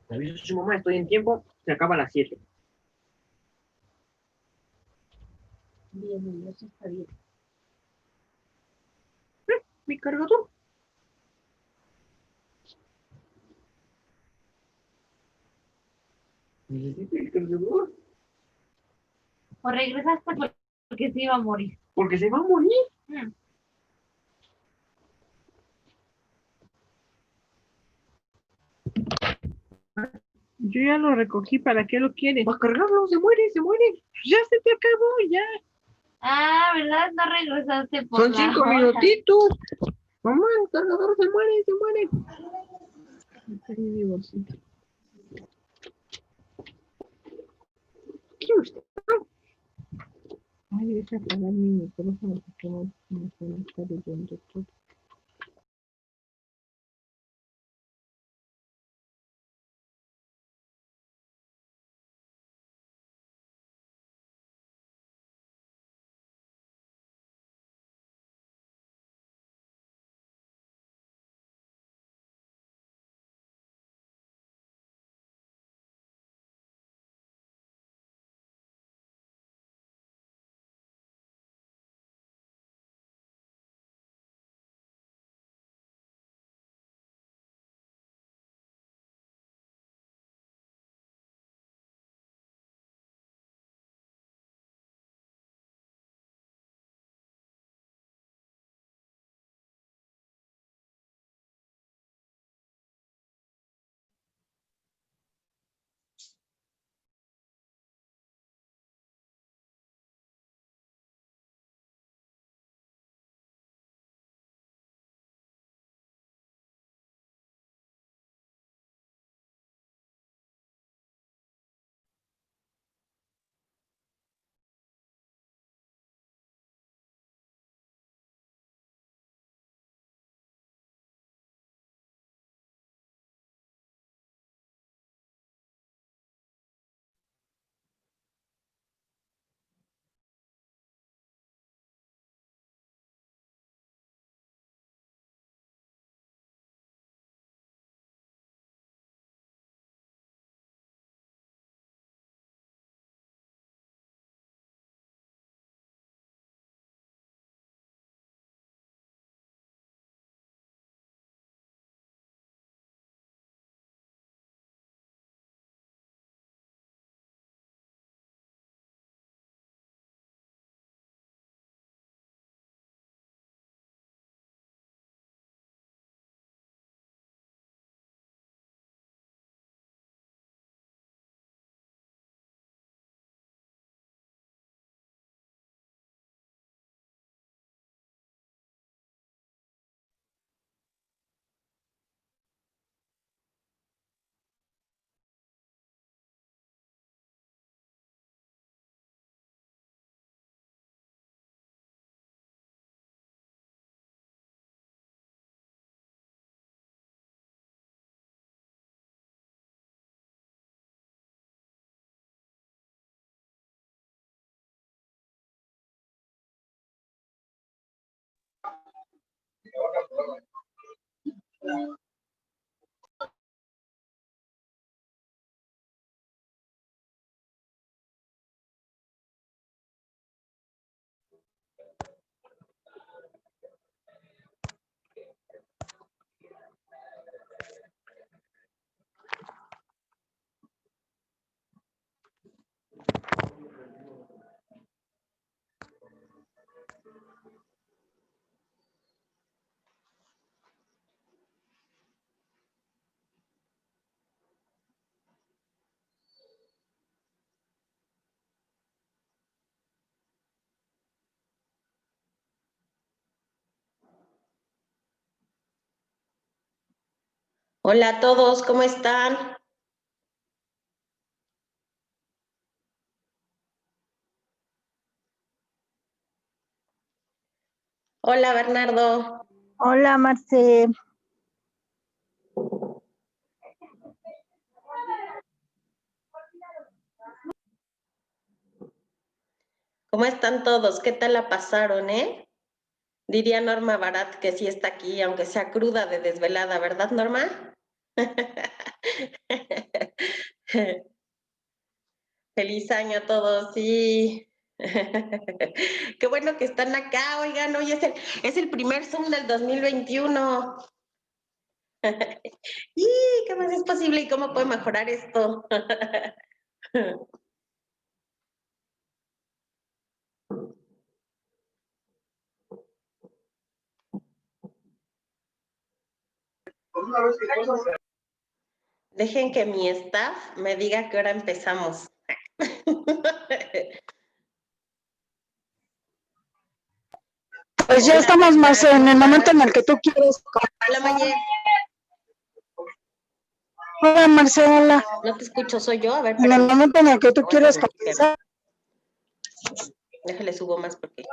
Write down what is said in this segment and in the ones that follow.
Me aviso su mamá, estoy en tiempo, se acaba a las 7. Bien, eso está bien. Mi cargador. Necesito el cargador. O regresaste porque se iba a morir. Porque se va a morir. Yo ya lo recogí, ¿para qué lo quieres? Va a cargarlo, se muere, se muere. Ya se te acabó, ya. Ah, ¿verdad? No regresaste por Son la 5 hora. minutitos. Mamá, el cargador se muere, se muere. Está en mi bolsita. ¿Qué usted? Ay, deja apagar mi micrófono porque no me conecta de donde todo. Hola a todos, ¿cómo están? Hola, Bernardo. Hola, Marce. ¿Cómo están todos? ¿Qué tal la pasaron, Diría Norma Barat que sí está aquí, aunque sea cruda de desvelada, ¿verdad, Norma? Feliz año a todos, sí. Qué bueno que están acá, oigan, hoy es el primer Zoom del 2021. ¿Y qué más es posible y cómo puede mejorar esto? Dejen que mi staff me diga a qué hora empezamos. Pues ya Hola, estamos más Brenda, en ¿cómo el momento en estás? el que tú quieres. Hola, Maye. Hola, Marcela. No te escucho, soy yo. A ver, En el espérame. momento en el que tú quieres Aguántame, espérame. comenzar. Déjale subo más porque.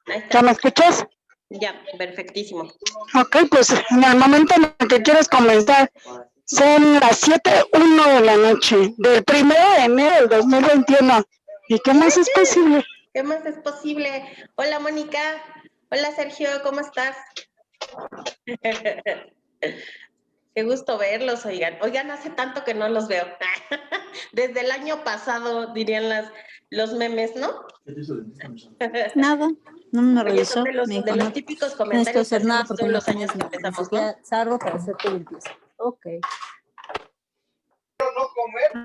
Ahí ¿Ya me está. escuchas? Ya, perfectísimo. Ok, pues en el momento en el que quieres comenzar. Son las 7:01 de la noche del 1 de enero del 2021. ¿Y qué más es posible? ¿Qué más es posible? Hola, Mónica. Hola, Sergio, ¿cómo estás? Qué gusto verlos, oigan. Oigan, hace tanto que no los veo. Desde el año pasado, dirían los memes, ¿no? Nada, no me Oye, revisó. son de Me dijo, los no, típicos no necesito comentarios que hacer nada hacemos porque todos no los tienes años que nada. Ni empezamos, ¿no? siquiera salgo para hacerte limpieza. Ok.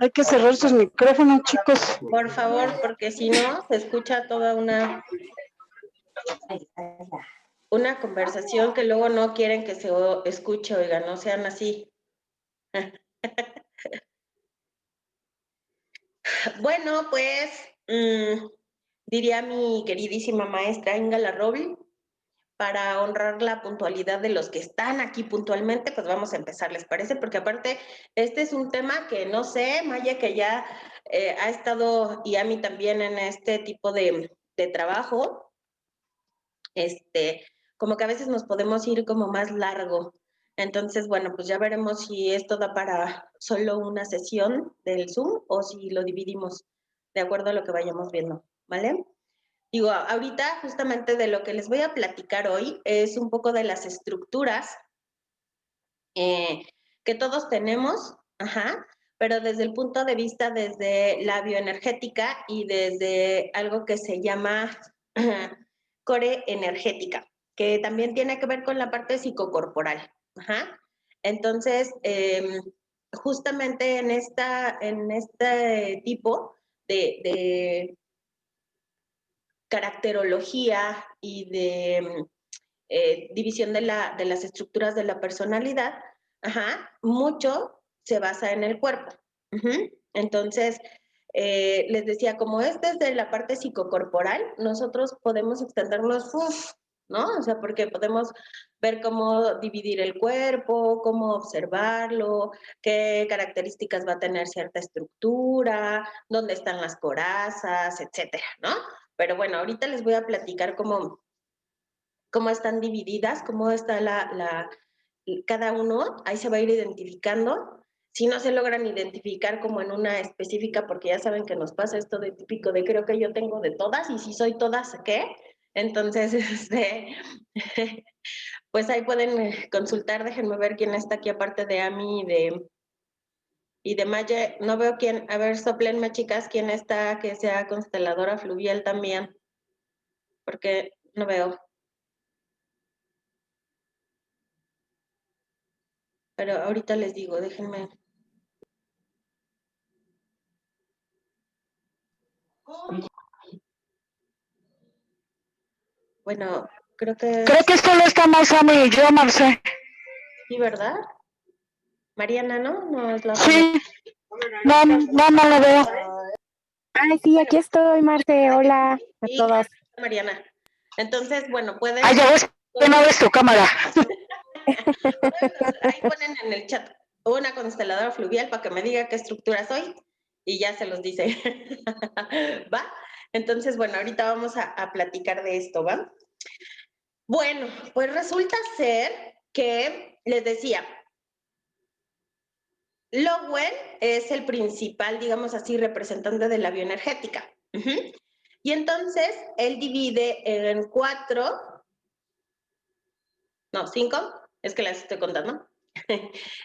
Hay que cerrar sus micrófonos, chicos. Por favor, porque si no, se escucha toda una conversación que luego no quieren que se escuche, oigan, no sean así. Bueno, pues diría mi queridísima maestra Inga Larroble, para honrar la puntualidad de los que están aquí puntualmente, pues vamos a empezar, ¿les parece? Porque aparte, este es un tema que no sé, Maya, que ya ha estado, y a mí también en este tipo de trabajo, como que a veces nos podemos ir como más largo. Entonces, bueno, pues ya veremos si esto da para solo una sesión del Zoom o si lo dividimos de acuerdo a lo que vayamos viendo, ¿vale? Digo, ahorita justamente de lo que les voy a platicar hoy es un poco de las estructuras que todos tenemos, ajá, pero desde el punto de vista desde la bioenergética y desde algo que se llama core energética, que también tiene que ver con la parte psicocorporal, ajá. Entonces, justamente en este tipo de caracterología y de división de las estructuras de la personalidad, ajá, mucho se basa en el cuerpo. Entonces, les decía, como es desde la parte psicocorporal, nosotros podemos extendernos, ¿no? O sea, porque podemos ver cómo dividir el cuerpo, cómo observarlo, qué características va a tener cierta estructura, dónde están las corazas, etcétera, ¿no? Pero bueno, ahorita les voy a platicar cómo están divididas, cómo está cada uno, ahí se va a ir identificando. Si no se logran identificar como en una específica, porque ya saben que nos pasa esto de típico de creo que yo tengo de todas, y si soy todas, ¿qué? Entonces, pues ahí pueden consultar, déjenme ver quién está aquí aparte de Ami y de Maya. No veo quién, a ver, soplenme chicas, quién está que sea consteladora fluvial también, porque no veo. Pero ahorita les digo, déjenme. Bueno, creo que solo estamos Ami y yo, Marce. sí, ¿verdad? Mariana, ¿no? No es la otra. Sí. No lo veo. Ay, sí, aquí estoy, Marce. Hola a Sí, todos. Mariana. Entonces, bueno, pueden... Ah, ya ves que no ves tu cámara. Ahí ponen en el chat una consteladora fluvial para que me diga qué estructura soy y ya se los dice. ¿Va? Entonces, bueno, ahorita vamos a platicar de esto, ¿va? Bueno, pues resulta ser que, les decía, Lowell es el principal, digamos así, representante de la bioenergética. Y entonces, él divide en 5, es que las estoy contando,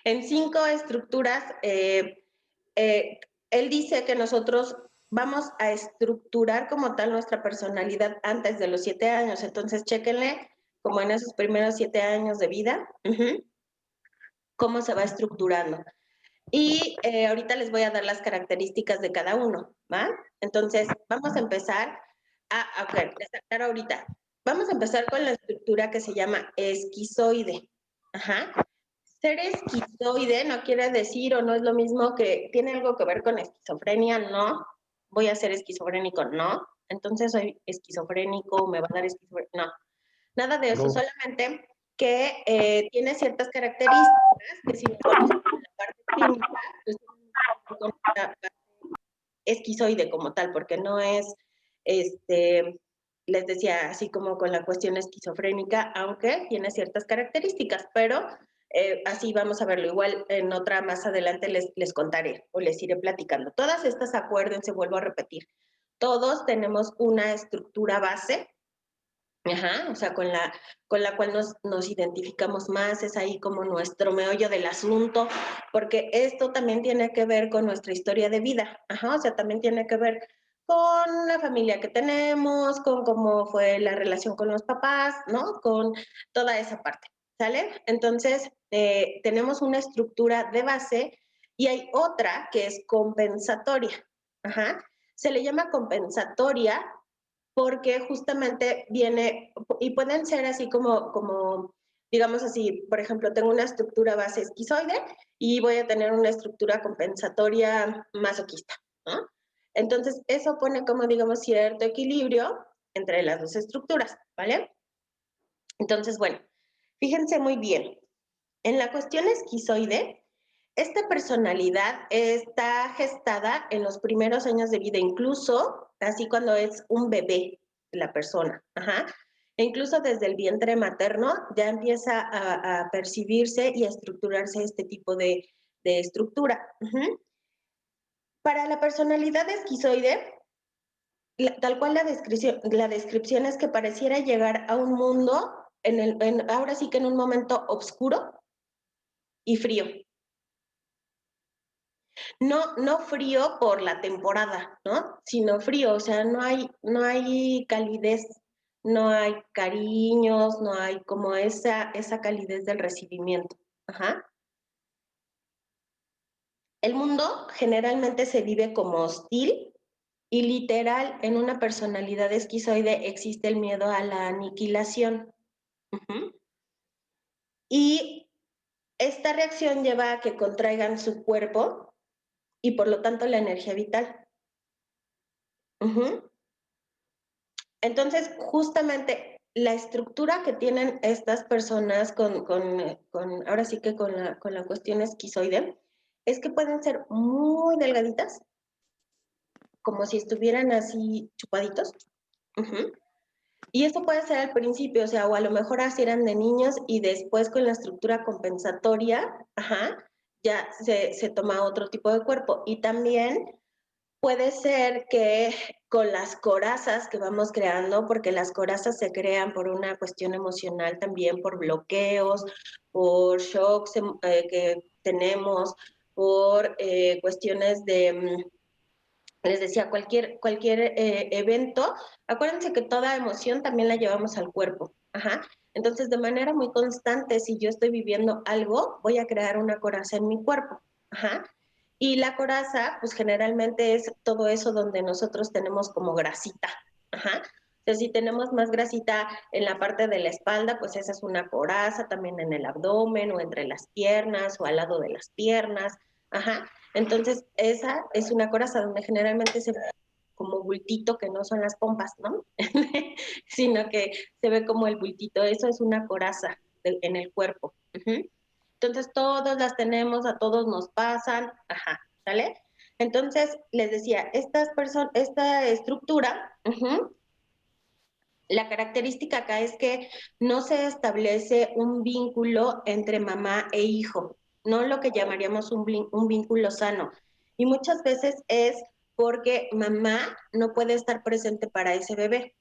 en 5 estructuras. Él dice que nosotros vamos a estructurar como tal nuestra personalidad antes de los 7 años. Entonces, chéquenle como en esos primeros 7 años de vida, cómo se va estructurando. Y ahorita les voy a dar las características de cada uno, ¿va? Entonces, vamos a empezar les aclaro ahorita. Vamos a empezar con la estructura que se llama esquizoide. Ser esquizoide no quiere decir o no es lo mismo que tiene algo que ver con esquizofrenia, no. Voy a ser esquizofrénico, no. Entonces soy esquizofrénico, me va a dar esquizofrenia, no. Nada de eso, No. solamente que tiene ciertas características que si nos vamos a la parte clínica, pues con la parte esquizoide como tal, porque no es, les decía, así como con la cuestión esquizofrénica, aunque tiene ciertas características, pero así vamos a verlo. Igual en otra más adelante les contaré o les iré platicando. Todas estas, acuérdense, vuelvo a repetir, todos tenemos una estructura base, o sea, con la cual nos identificamos más, es ahí como nuestro meollo del asunto, porque esto también tiene que ver con nuestra historia de vida, o sea, también tiene que ver con la familia que tenemos, con cómo fue la relación con los papás, ¿no? Con toda esa parte, ¿sale? Entonces, tenemos una estructura de base y hay otra que es compensatoria, Se le llama compensatoria porque justamente viene, y pueden ser así como, digamos así, por ejemplo, tengo una estructura base esquizoide y voy a tener una estructura compensatoria masoquista, ¿no? Entonces, eso pone como, digamos, cierto equilibrio entre las dos estructuras, ¿vale? Entonces, bueno, fíjense muy bien. En la cuestión esquizoide, esta personalidad está gestada en los primeros años de vida, incluso así cuando es un bebé la persona. E incluso desde el vientre materno ya empieza a percibirse y a estructurarse este tipo de estructura. Para la personalidad esquizoide, tal cual la descripción es que pareciera llegar a un mundo, ahora sí que en un momento oscuro y frío. No frío por la temporada, ¿no? Sino frío, o sea, no hay calidez, no hay cariños, no hay como esa calidez del recibimiento. El mundo generalmente se vive como hostil y literal en una personalidad esquizoide existe el miedo a la aniquilación. Y esta reacción lleva a que contraigan su cuerpo y por lo tanto la energía vital. Entonces, justamente la estructura que tienen estas personas ahora sí que con la cuestión esquizoide, es que pueden ser muy delgaditas, como si estuvieran así chupaditos. Y esto puede ser al principio, o sea, o a lo mejor así eran de niños y después con la estructura compensatoria, ya se toma otro tipo de cuerpo. Y también puede ser que con las corazas que vamos creando, porque las corazas se crean por una cuestión emocional también, por bloqueos, por shocks que tenemos, por cuestiones de, les decía, cualquier evento. Acuérdense que toda emoción también la llevamos al cuerpo. Entonces, de manera muy constante, si yo estoy viviendo algo, voy a crear una coraza en mi cuerpo. Y la coraza, pues generalmente es todo eso donde nosotros tenemos como grasita. Entonces, si tenemos más grasita en la parte de la espalda, pues esa es una coraza, también en el abdomen o entre las piernas o al lado de las piernas. Entonces, esa es una coraza donde generalmente como bultito que no son las pompas, ¿no? Sino que se ve como el bultito, eso es una coraza en el cuerpo. Entonces, todas las tenemos, a todos nos pasan, ajá, ¿sale? Entonces, les decía, esta estructura, la característica acá es que no se establece un vínculo entre mamá e hijo, no lo que llamaríamos un vínculo sano. Y muchas veces es porque mamá no puede estar presente para ese bebé.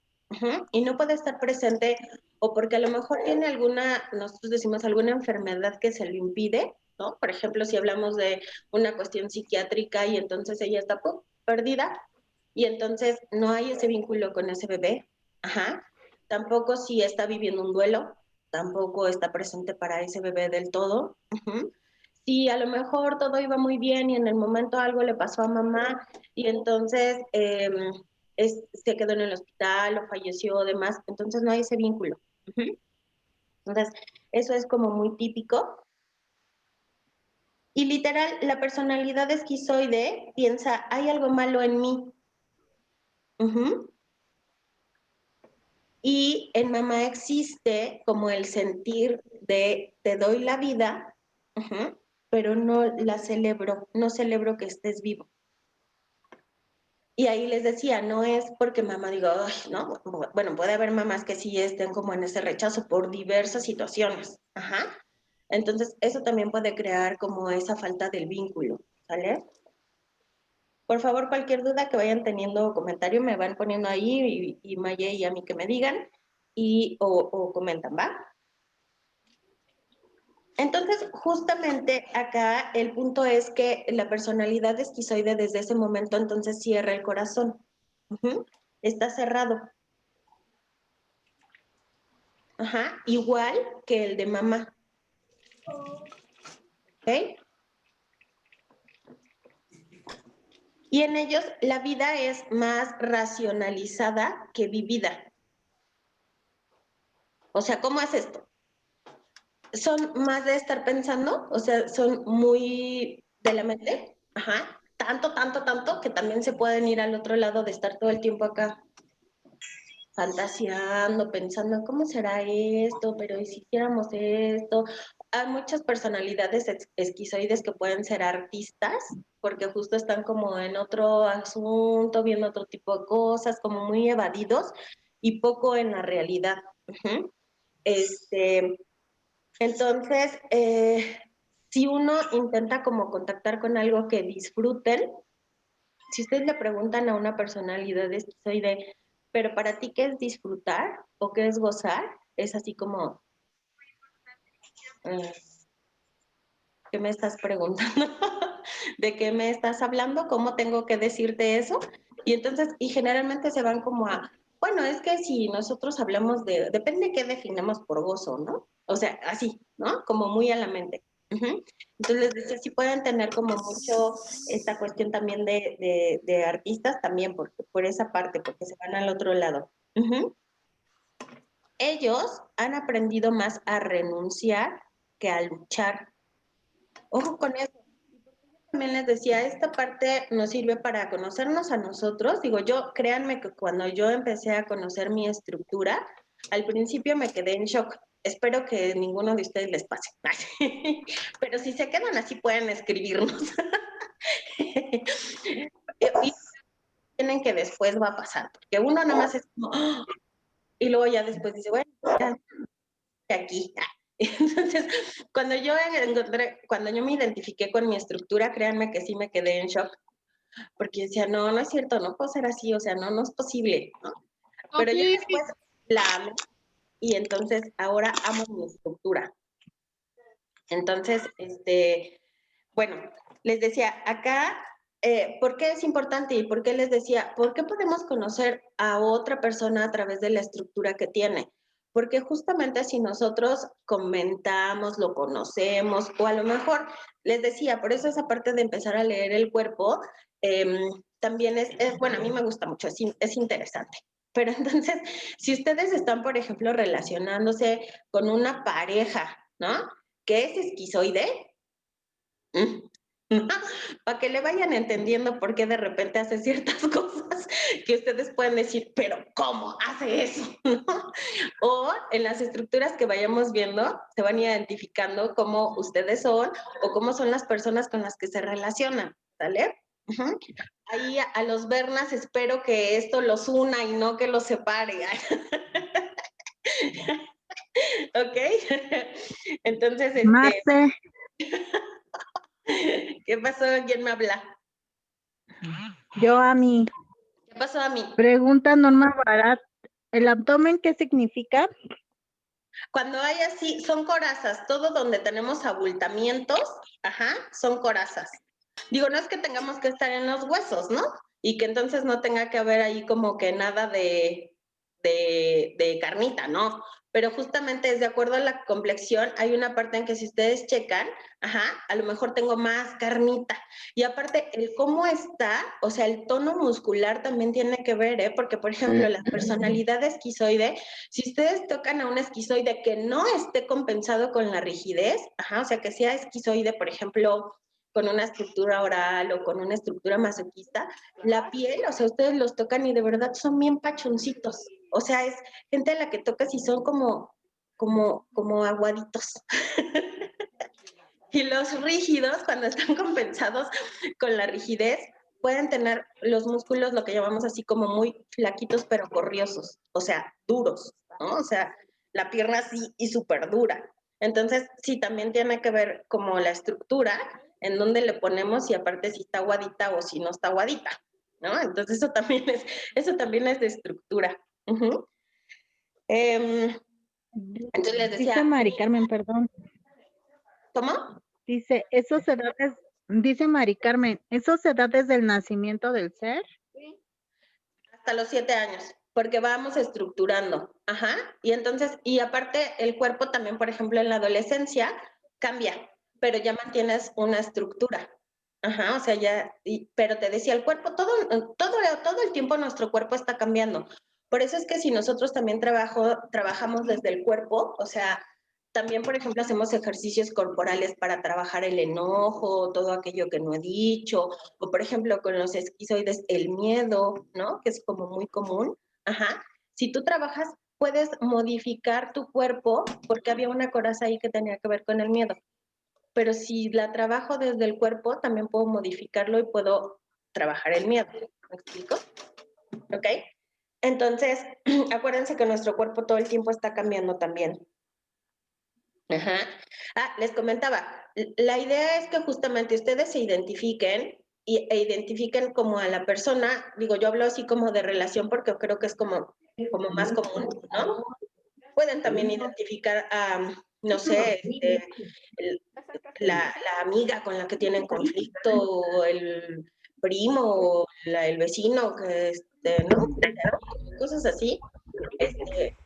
Y no puede estar presente o porque a lo mejor tiene nosotros decimos alguna enfermedad que se lo impide, ¿no? Por ejemplo, si hablamos de una cuestión psiquiátrica y entonces ella está perdida y entonces no hay ese vínculo con ese bebé. Ajá. Tampoco si está viviendo un duelo, tampoco está presente para ese bebé del todo. Si a lo mejor todo iba muy bien y en el momento algo le pasó a mamá y entonces se quedó en el hospital o falleció o demás, entonces no hay ese vínculo. Entonces, eso es como muy típico. Y literal, la personalidad esquizoide piensa, hay algo malo en mí. Y en mamá existe como el sentir de te doy la vida, pero no la celebro, no celebro que estés vivo. Y ahí les decía, no es porque mamá diga, ay, no, bueno, puede haber mamás que sí estén como en ese rechazo por diversas situaciones, Entonces, eso también puede crear como esa falta del vínculo, ¿sale? Por favor, cualquier duda que vayan teniendo o comentario, me van poniendo ahí y Maye y a mí que me digan o comentan, ¿va? Entonces, justamente acá el punto es que la personalidad esquizoide desde ese momento entonces cierra el corazón. Está cerrado. Igual que el de mamá. ¿Ok? Y en ellos la vida es más racionalizada que vivida. O sea, ¿cómo es esto? Son más de estar pensando, o sea, son muy de la mente, tanto, que también se pueden ir al otro lado de estar todo el tiempo acá fantaseando, pensando, ¿cómo será esto? Pero ¿y si hiciéramos esto? Hay muchas personalidades esquizoides que pueden ser artistas, porque justo están como en otro asunto, viendo otro tipo de cosas, como muy evadidos y poco en la realidad. Entonces, si uno intenta como contactar con algo que disfruten, si ustedes le preguntan a una personalidad esquizoide, pero para ti, ¿qué es disfrutar o qué es gozar? Es así como, ¿qué me estás preguntando? ¿De qué me estás hablando? ¿Cómo tengo que decirte eso? Y entonces, y generalmente se van como a, bueno, es que si nosotros hablamos depende qué definamos por gozo, ¿no? O sea, así, ¿no? Como muy a la mente. Entonces, decía, sí pueden tener como mucho esta cuestión también de artistas también, por esa parte, porque se van al otro lado. Ellos han aprendido más a renunciar que a luchar. Ojo con eso. También les decía, esta parte nos sirve para conocernos a nosotros. Digo, créanme que cuando yo empecé a conocer mi estructura, al principio me quedé en shock. Espero que ninguno de ustedes les pase. Pero si se quedan así, pueden escribirnos. Y tienen que después va a pasar, porque uno nada más es como, ¡oh! Y luego ya después dice, bueno, ya aquí. Entonces, cuando yo me identifiqué con mi estructura, créanme que sí me quedé en shock, porque decía, no, no es cierto, no puedo ser así, o sea, no es posible, ¿no? Pero ya después la amé y entonces ahora amo mi estructura. Entonces, bueno, les decía, acá, ¿por qué es importante y por qué les decía, por qué podemos conocer a otra persona a través de la estructura que tiene? Porque justamente si nosotros comentamos, lo conocemos, o a lo mejor, les decía, por eso esa parte de empezar a leer el cuerpo, también bueno, a mí me gusta mucho, es interesante. Pero entonces, si ustedes están, por ejemplo, relacionándose con una pareja, ¿no? Que es esquizoide, Para que le vayan entendiendo por qué de repente hace ciertas cosas que ustedes pueden decir, pero ¿cómo hace eso? ¿No? O en las estructuras que vayamos viendo, se van identificando cómo ustedes son o cómo son las personas con las que se relacionan, ¿sale? Ujú. Ahí a los Bernas espero que esto los una y no que los separe. ¿Ok? Entonces, Marce, ¿qué pasó? ¿Quién me habla? yo a mi ¿Qué pasó a mí? pregunta, Norma Barat, ¿el abdomen qué significa? Cuando hay así, son corazas, todo donde tenemos abultamientos, ajá, son corazas. Digo, no es que tengamos que estar en los huesos, ¿no? Y que entonces no tenga que haber ahí como que nada de carnita, ¿no? Pero justamente es de acuerdo a la complexión, hay una parte en que si ustedes checan, ajá, a lo mejor tengo más carnita. Y aparte, el cómo está, o sea, el tono muscular también tiene que ver, ¿eh? Porque, por ejemplo, la personalidad esquizoide, si ustedes tocan a un esquizoide que no esté compensado con la rigidez, ajá, o sea, que sea esquizoide, por ejemplo, con una estructura oral o con una estructura masoquista, la piel, o sea, ustedes los tocan y de verdad son bien pachoncitos. O sea, es gente a la que tocas y son como aguaditos. Y los rígidos, cuando están compensados con la rigidez, pueden tener los músculos, lo que llamamos así como muy flaquitos pero corriosos, o sea, duros, ¿no? O sea, la pierna así y súper dura. Entonces, sí, también tiene que ver como la estructura, en donde le ponemos y aparte si está aguadita o si no está aguadita, ¿no? Entonces, eso también es de estructura. Uh-huh. Entonces les decía, Dice Mari Carmen, perdón. ¿cómo? Dice, eso se da dice Mari Carmen, ¿eso se da desde el nacimiento del ser? Hasta los 7 años, porque vamos estructurando, ajá, y entonces, y aparte el cuerpo también, por ejemplo, en la adolescencia cambia, pero ya mantienes una estructura, ajá, o sea, ya, pero te decía, el cuerpo, todo el tiempo nuestro cuerpo está cambiando, por eso es que si nosotros también trabajamos desde el cuerpo, o sea, también, por ejemplo, hacemos ejercicios corporales para trabajar el enojo, todo aquello que no he dicho, o por ejemplo con los esquizoides el miedo, ¿no? Que es como muy común. Ajá. Si tú trabajas, puedes modificar tu cuerpo, porque había una coraza ahí que tenía que ver con el miedo. Pero si la trabajo desde el cuerpo, también puedo modificarlo y puedo trabajar el miedo. ¿Me explico? ¿Ok? Entonces, acuérdense que nuestro cuerpo todo el tiempo está cambiando también. Ajá. Ah, les comentaba, la idea es que justamente ustedes se identifiquen e identifiquen como a la persona, digo, yo hablo así como de relación porque creo que es como más común, ¿no? Pueden también identificar a, no sé, la amiga con la que tienen conflicto, o el primo, o el vecino, que ¿no? Cosas así.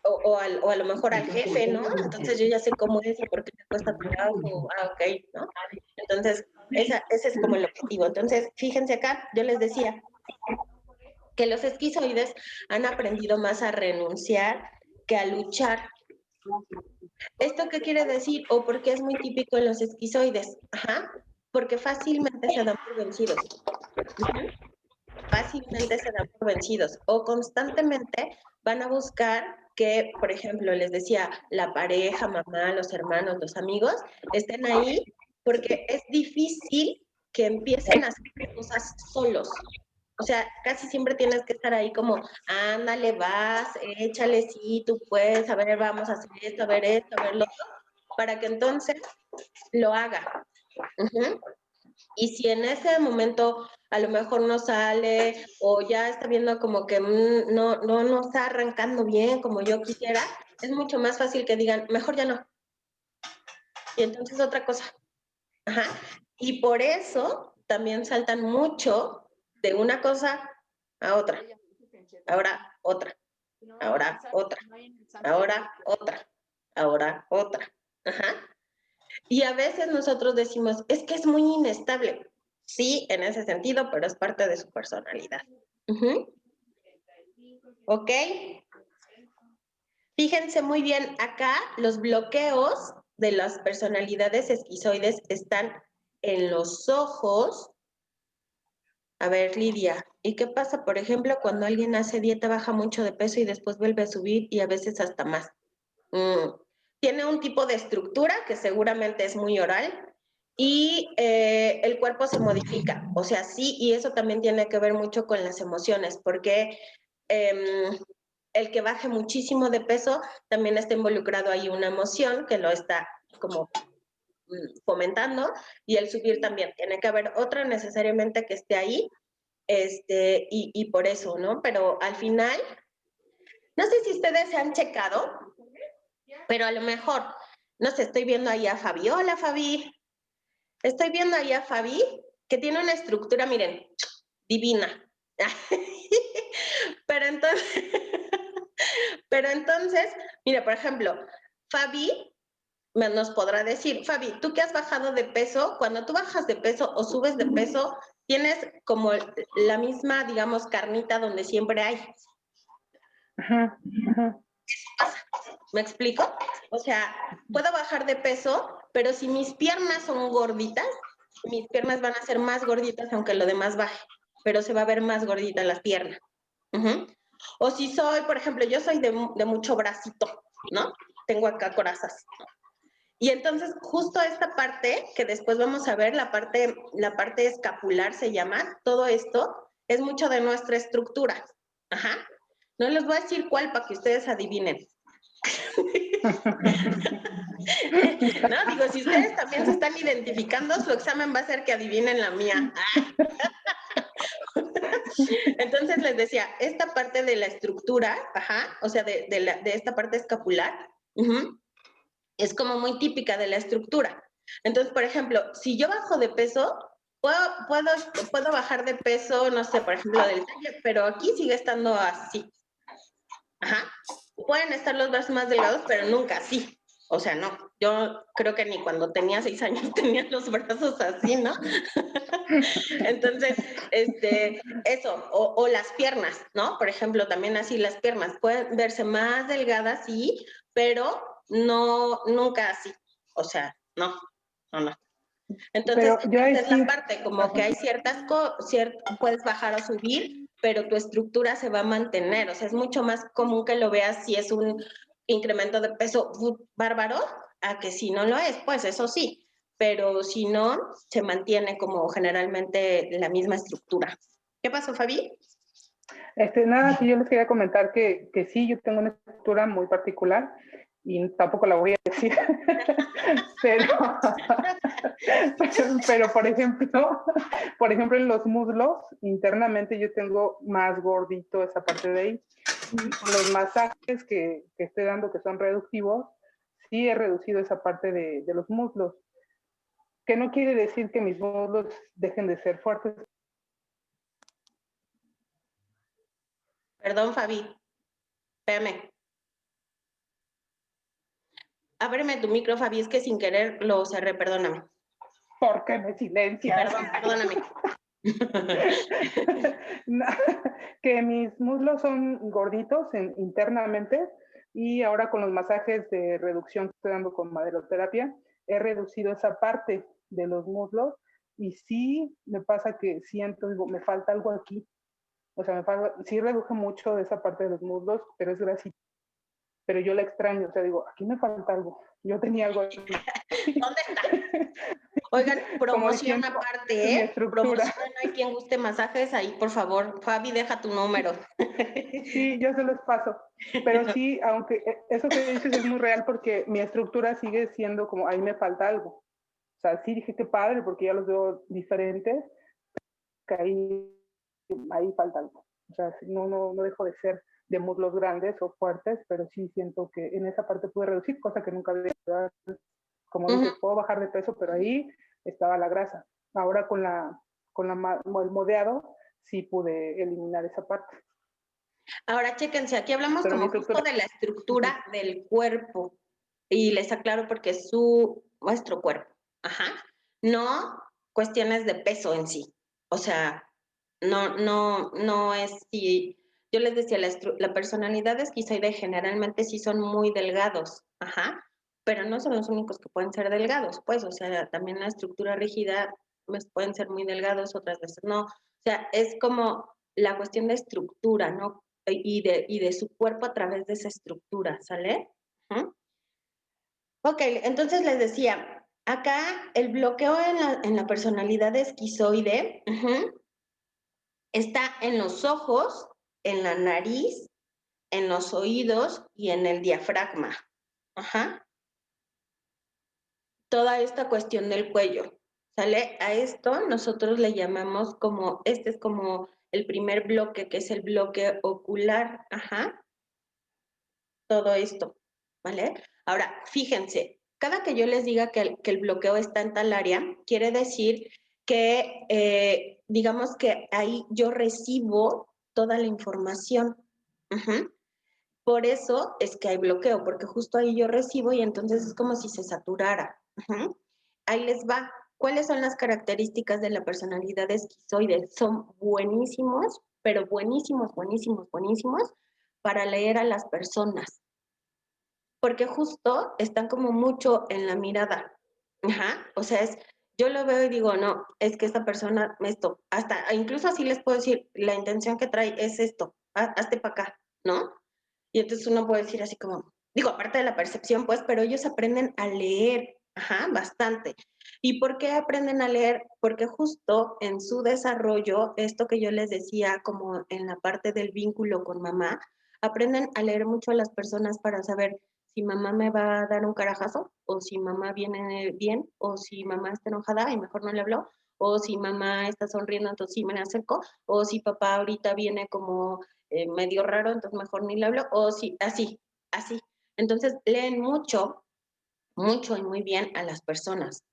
O a lo mejor al jefe, ¿no? Entonces yo ya sé cómo es y por qué te cuesta trabajo, ok, ¿no? Entonces, ese es como el objetivo. Entonces, fíjense acá, yo les decía que los esquizoides han aprendido más a renunciar que a luchar. ¿Esto qué quiere decir? O porque es muy típico en los esquizoides. Ajá, porque fácilmente se dan por vencidos. Fácilmente se dan por vencidos o constantemente van a buscar que, por ejemplo, les decía, la pareja, mamá, los hermanos, los amigos, estén ahí porque es difícil que empiecen a hacer cosas solos. O sea, casi siempre tienes que estar ahí como, ándale, vas, échale, sí, tú puedes, a ver, vamos a hacer esto, a ver esto, a ver lo otro, para que entonces lo haga. Uh-huh. Y si en ese momento a lo mejor no sale o ya está viendo como que no está arrancando bien como yo quisiera, es mucho más fácil que digan, mejor ya no. Y entonces otra cosa. Ajá. Y por eso también saltan mucho de una cosa a otra. Ahora otra. Ahora otra. Ahora otra. Ahora otra. Ajá. Y a veces nosotros decimos, es que es muy inestable. Sí, en ese sentido, pero es parte de su personalidad. Uh-huh. ¿Ok? Fíjense muy bien, acá los bloqueos de las personalidades esquizoides están en los ojos. A ver, Lidia, ¿y qué pasa, por ejemplo, cuando alguien hace dieta, baja mucho de peso y después vuelve a subir y a veces hasta más? Tiene un tipo de estructura que seguramente es muy oral y el cuerpo se modifica. O sea, sí, y eso también tiene que ver mucho con las emociones, porque el que baje muchísimo de peso también está involucrado ahí una emoción que lo está como fomentando, y el subir también. Tiene que haber otra necesariamente que esté ahí, y por eso, ¿no? Pero al final, no sé si ustedes se han checado, pero a lo mejor, no sé, estoy viendo ahí a Fabi. Hola, Fabi. Estoy viendo ahí a Fabi, que tiene una estructura, miren, divina. Pero entonces, pero entonces, mira, por ejemplo, Fabi nos podrá decir, Fabi, tú que has bajado de peso, cuando tú bajas de peso o subes de peso, tienes como la misma, digamos, carnita donde siempre hay. Ajá, ajá. ¿Me explico? O sea, puedo bajar de peso, pero si mis piernas son gorditas, mis piernas van a ser más gorditas aunque lo demás baje, pero se va a ver más gordita las piernas. Uh-huh. O si soy, por ejemplo, yo soy de mucho bracito, ¿no? Tengo acá corazas. Y entonces justo esta parte, que después vamos a ver, la parte escapular se llama, todo esto es mucho de nuestra estructura. Ajá. No les voy a decir cuál para que ustedes adivinen. No, digo, si ustedes también se están identificando, su examen va a ser que adivinen la mía. Entonces les decía, esta parte de la estructura, ajá, o sea, de esta parte escapular, es como muy típica de la estructura. Entonces, por ejemplo, si yo bajo de peso, puedo bajar de peso, no sé, por ejemplo, del talle, pero aquí sigue estando así. Ajá. Pueden estar los brazos más delgados, pero nunca así. O sea, no. Yo creo que ni cuando tenía 6 años tenía los brazos así, ¿no? Entonces, eso, o las piernas, ¿no? Por ejemplo, también así las piernas pueden verse más delgadas, sí, pero no, nunca así. O sea, no. Entonces, Pero yo ahí esa es sí, la parte, como que hay puedes bajar o subir, pero tu estructura se va a mantener. O sea, es mucho más común que lo veas si es un incremento de peso bárbaro, a que si no lo es, pues eso sí. Pero si no, se mantiene como generalmente la misma estructura. ¿Qué pasó, Fabi? nada, que yo les quería comentar que sí, yo tengo una estructura muy particular y tampoco la voy a decir, pero, pero por ejemplo en los muslos, internamente yo tengo más gordito esa parte de ahí. Los masajes que estoy dando, que son reductivos, sí he reducido esa parte de los muslos, que no quiere decir que mis muslos dejen de ser fuertes. Perdón, Fabi. Espérame. Ábreme tu micro, Fabi, es que sin querer lo cerré, perdóname. ¿Por qué me silencias? Perdóname. No, que mis muslos son gorditos internamente, y ahora con los masajes de reducción que estoy dando con maderoterapia, he reducido esa parte de los muslos, y sí me pasa que siento, digo, me falta algo aquí. O sea, sí reduje mucho de esa parte de los muslos, pero es grasita. Pero yo la extraño, o sea, digo, aquí me falta algo. Yo tenía algo aquí. ¿Dónde está? Oigan, promoción aparte, mi estructura. Promoción, hay quien guste masajes ahí, por favor. Fabi, deja tu número. Sí, yo se los paso. Pero sí, aunque eso que dices es muy real, porque mi estructura sigue siendo como, ahí me falta algo. O sea, sí dije que padre, porque ya los veo diferentes, que ahí falta algo. O sea, no dejo de ser de muslos grandes o fuertes, pero sí siento que en esa parte pude reducir, cosa que nunca había hecho. Como dices, puedo bajar de peso, pero ahí estaba la grasa. Ahora con el modeado sí pude eliminar esa parte. Ahora, chéquense, aquí hablamos Pero como justo de la estructura del cuerpo, y les aclaro porque es nuestro cuerpo. Ajá. No cuestiones de peso en sí. O sea, no es si. Yo les decía, la personalidad esquizoide generalmente sí son muy delgados. Ajá. pero no son los únicos que pueden ser delgados, pues, o sea, también la estructura rígida pues, pueden ser muy delgados, otras veces no. O sea, es como la cuestión de estructura, ¿no? Y de su cuerpo a través de esa estructura, ¿sale? ¿Mm? Ok, entonces les decía, acá el bloqueo en la personalidad esquizoide está en los ojos, en la nariz, en los oídos y en el diafragma. Ajá. Toda esta cuestión del cuello, ¿sale? A esto nosotros le llamamos como, este es como el primer bloque, que es el bloque ocular, ajá. Todo esto, ¿vale? Ahora, fíjense, cada que yo les diga que el bloqueo está en tal área, quiere decir que, digamos que ahí yo recibo toda la información. Por eso es que hay bloqueo, porque justo ahí yo recibo y entonces es como si se saturara. Ahí les va. ¿Cuáles son las características de la personalidad esquizoide? Son buenísimos, pero buenísimos, buenísimos, buenísimos para leer a las personas, porque justo están como mucho en la mirada. O sea, yo lo veo y digo, no, es que esta persona, esto, hasta, incluso así les puedo decir, la intención que trae es esto, hazte para acá, ¿no? Y entonces uno puede decir así como, digo, aparte de la percepción, pues, pero ellos aprenden a leer, bastante. ¿Y por qué aprenden a leer? Porque justo en su desarrollo, esto que yo les decía, como en la parte del vínculo con mamá, aprenden a leer mucho a las personas para saber si mamá me va a dar un carajazo, o si mamá viene bien, o si mamá está enojada y mejor no le habló, o si mamá está sonriendo, entonces sí me la acerco, o si papá ahorita viene como medio raro, entonces mejor ni le hablo, o si, así, así. Entonces leen mucho, mucho y muy bien a las personas.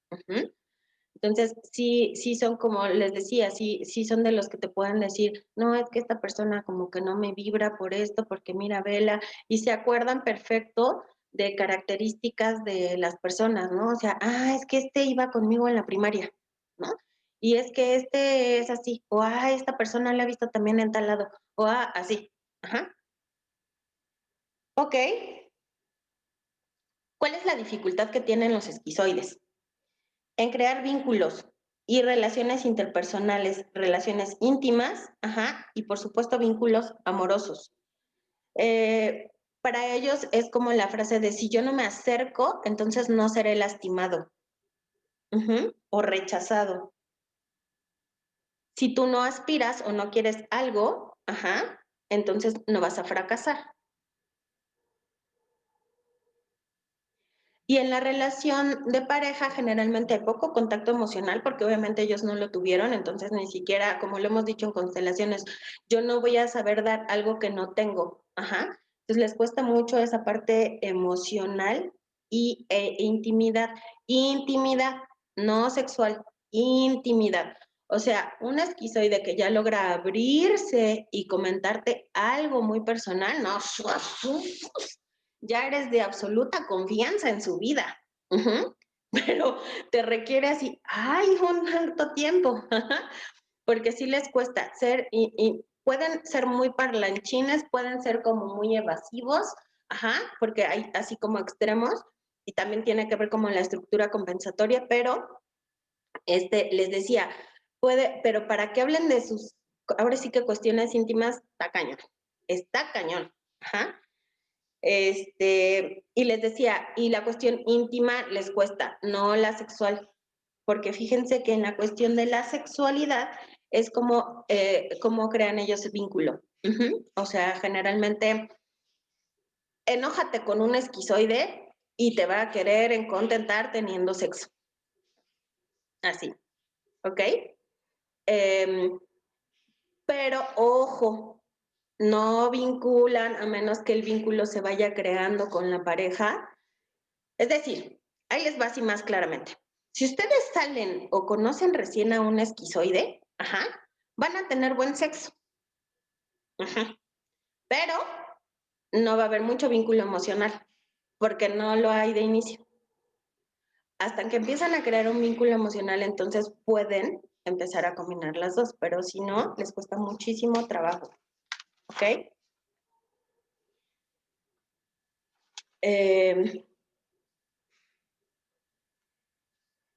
Entonces, sí son como les decía, sí son de los que te puedan decir, no, es que esta persona como que no me vibra por esto, porque mira, vela, y se acuerdan perfecto de características de las personas, ¿no? O sea, es que este iba conmigo en la primaria, ¿no? Y es que este es así, o esta persona la he visto también en tal lado, o así. Ok. ¿Cuál es la dificultad que tienen los esquizoides? En crear vínculos y relaciones interpersonales, relaciones íntimas, y por supuesto vínculos amorosos. Para ellos es como la frase de si yo no me acerco, entonces no seré lastimado o rechazado. Si tú no aspiras o no quieres algo, entonces no vas a fracasar. Y en la relación de pareja generalmente hay poco contacto emocional porque obviamente ellos no lo tuvieron, entonces ni siquiera, como lo hemos dicho en constelaciones, yo no voy a saber dar algo que no tengo. Entonces les cuesta mucho esa parte emocional y intimidad. Intimidad, no sexual, intimidad. O sea, un esquizoide que ya logra abrirse y comentarte algo muy personal, no, ya eres de absoluta confianza en su vida. Pero te requiere así, un alto tiempo, porque sí les cuesta ser, y pueden ser muy parlanchines, pueden ser como muy evasivos, porque hay así como extremos, y también tiene que ver como la estructura compensatoria, pero les decía, pero para que hablen de sus, ahora sí que cuestiones íntimas, está cañón, y les decía, y la cuestión íntima les cuesta, no la sexual, porque fíjense que en la cuestión de la sexualidad es como crean ellos el vínculo. O sea, generalmente, enójate con un esquizoide y te va a querer contentar teniendo sexo. Así, ¿ok? Pero ojo, no vinculan a menos que el vínculo se vaya creando con la pareja. Es decir, ahí les va así más claramente. Si ustedes salen o conocen recién a un esquizoide, van a tener buen sexo. Pero no va a haber mucho vínculo emocional, porque no lo hay de inicio. Hasta que empiezan a crear un vínculo emocional, entonces pueden empezar a combinar las dos, pero si no, les cuesta muchísimo trabajo. ¿Ok?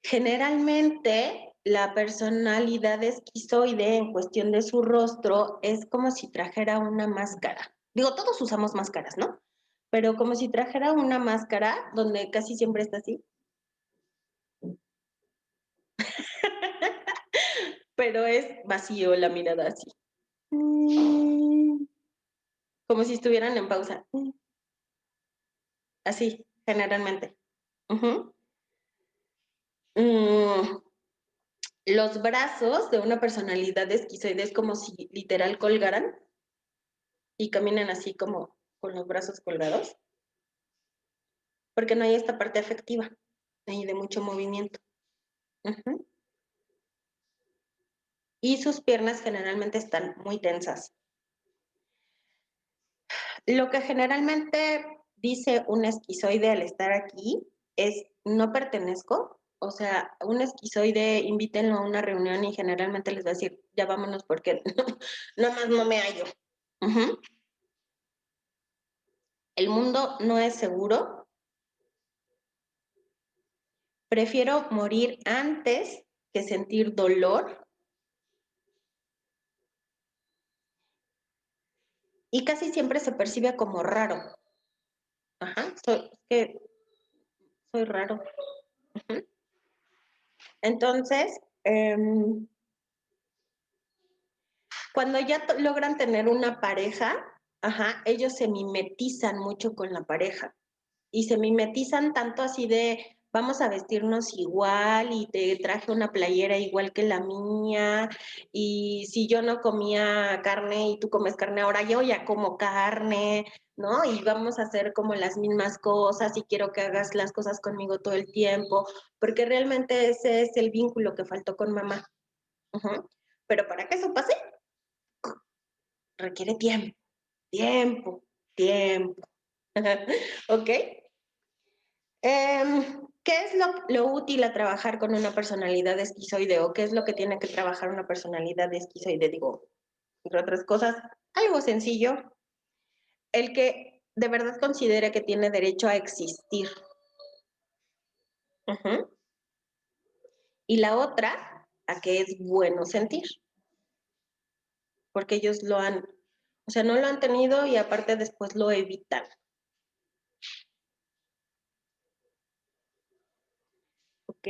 Generalmente, la personalidad esquizoide en cuestión de su rostro es como si trajera una máscara. Digo, todos usamos máscaras, ¿no? Pero como si trajera una máscara donde casi siempre está así. Pero es vacío la mirada así. Como si estuvieran en pausa. Así, generalmente. Ujú. Los brazos de una personalidad esquizoide es como si literal colgaran y caminan así como con los brazos colgados, porque no hay esta parte afectiva y de mucho movimiento. Ujú. Y sus piernas generalmente están muy tensas. Lo que generalmente dice un esquizoide al estar aquí es no pertenezco. O sea, un esquizoide invítenlo a una reunión y generalmente les va a decir, ya vámonos porque nomás no me hallo. Ujú. El mundo no es seguro. Prefiero morir antes que sentir dolor. Y casi siempre se percibe como raro. Ajá, soy raro. Ujú. Entonces, cuando ya logran tener una pareja, ajá, ellos se mimetizan mucho con la pareja. Y se mimetizan tanto así de, vamos a vestirnos igual y te traje una playera igual que la mía. Y si yo no comía carne y tú comes carne, ahora yo ya como carne, ¿no? Y vamos a hacer como las mismas cosas y quiero que hagas las cosas conmigo todo el tiempo, porque realmente ese es el vínculo que faltó con mamá. Ujú. Pero para que eso pase, requiere tiempo, tiempo, tiempo. ¿Ok? ¿Qué es lo útil a trabajar con una personalidad esquizoide o qué es lo que tiene que trabajar una personalidad esquizoide? Digo, entre otras cosas, algo sencillo, el que de verdad considere que tiene derecho a existir. Ujú. Y la otra, a que es bueno sentir, porque ellos lo han, o sea, no lo han tenido y aparte después lo evitan. ¿Ok?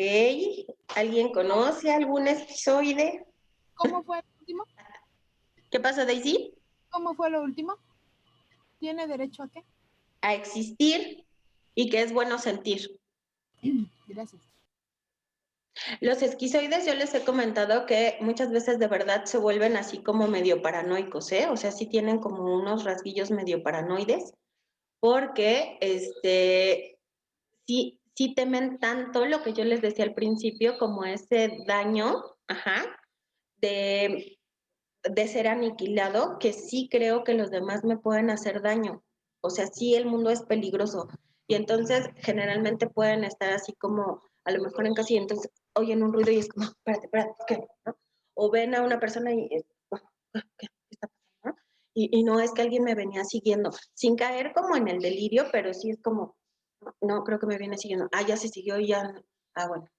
¿Alguien conoce algún esquizoide? ¿Cómo fue el último? ¿Qué pasa, Daisy? ¿Cómo fue lo último? ¿Tiene derecho a qué? A existir y que es bueno sentir. Gracias. Los esquizoides yo les he comentado que muchas veces de verdad se vuelven así como medio paranoicos, ¿eh? O sea, sí tienen como unos rasguillos medio paranoides, porque sí temen tanto lo que yo les decía al principio, como ese daño, ajá, de ser aniquilado, que sí creo que los demás me pueden hacer daño. O sea, sí el mundo es peligroso. Y entonces generalmente pueden estar así como, a lo mejor en casa y entonces oyen un ruido y es como, espérate, ¿qué? ¿No? O ven a una persona y ¿qué está pasando? ¿No? Y no es que alguien me venía siguiendo, sin caer como en el delirio, pero sí es como, no, creo que me viene siguiendo. Ah, ya se siguió y ya, bueno,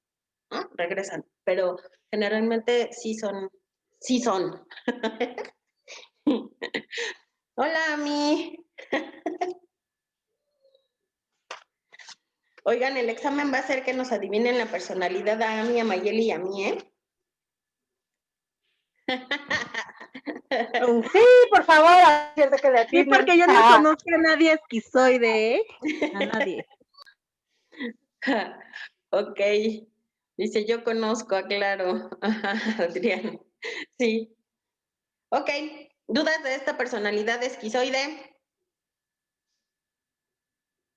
¿no? Regresan. Pero generalmente sí son, sí son. Hola, Ami. Oigan, el examen va a ser que nos adivinen la personalidad a Ami, a Mayeli y a mí, ¿eh? Sí, por favor, cierto que le Sí, atinen. porque yo no conozco a nadie esquizoide, ¿eh? A nadie. Ok. Dice, yo conozco, aclaro. Adrián. Sí. Ok. ¿Dudas de esta personalidad esquizoide?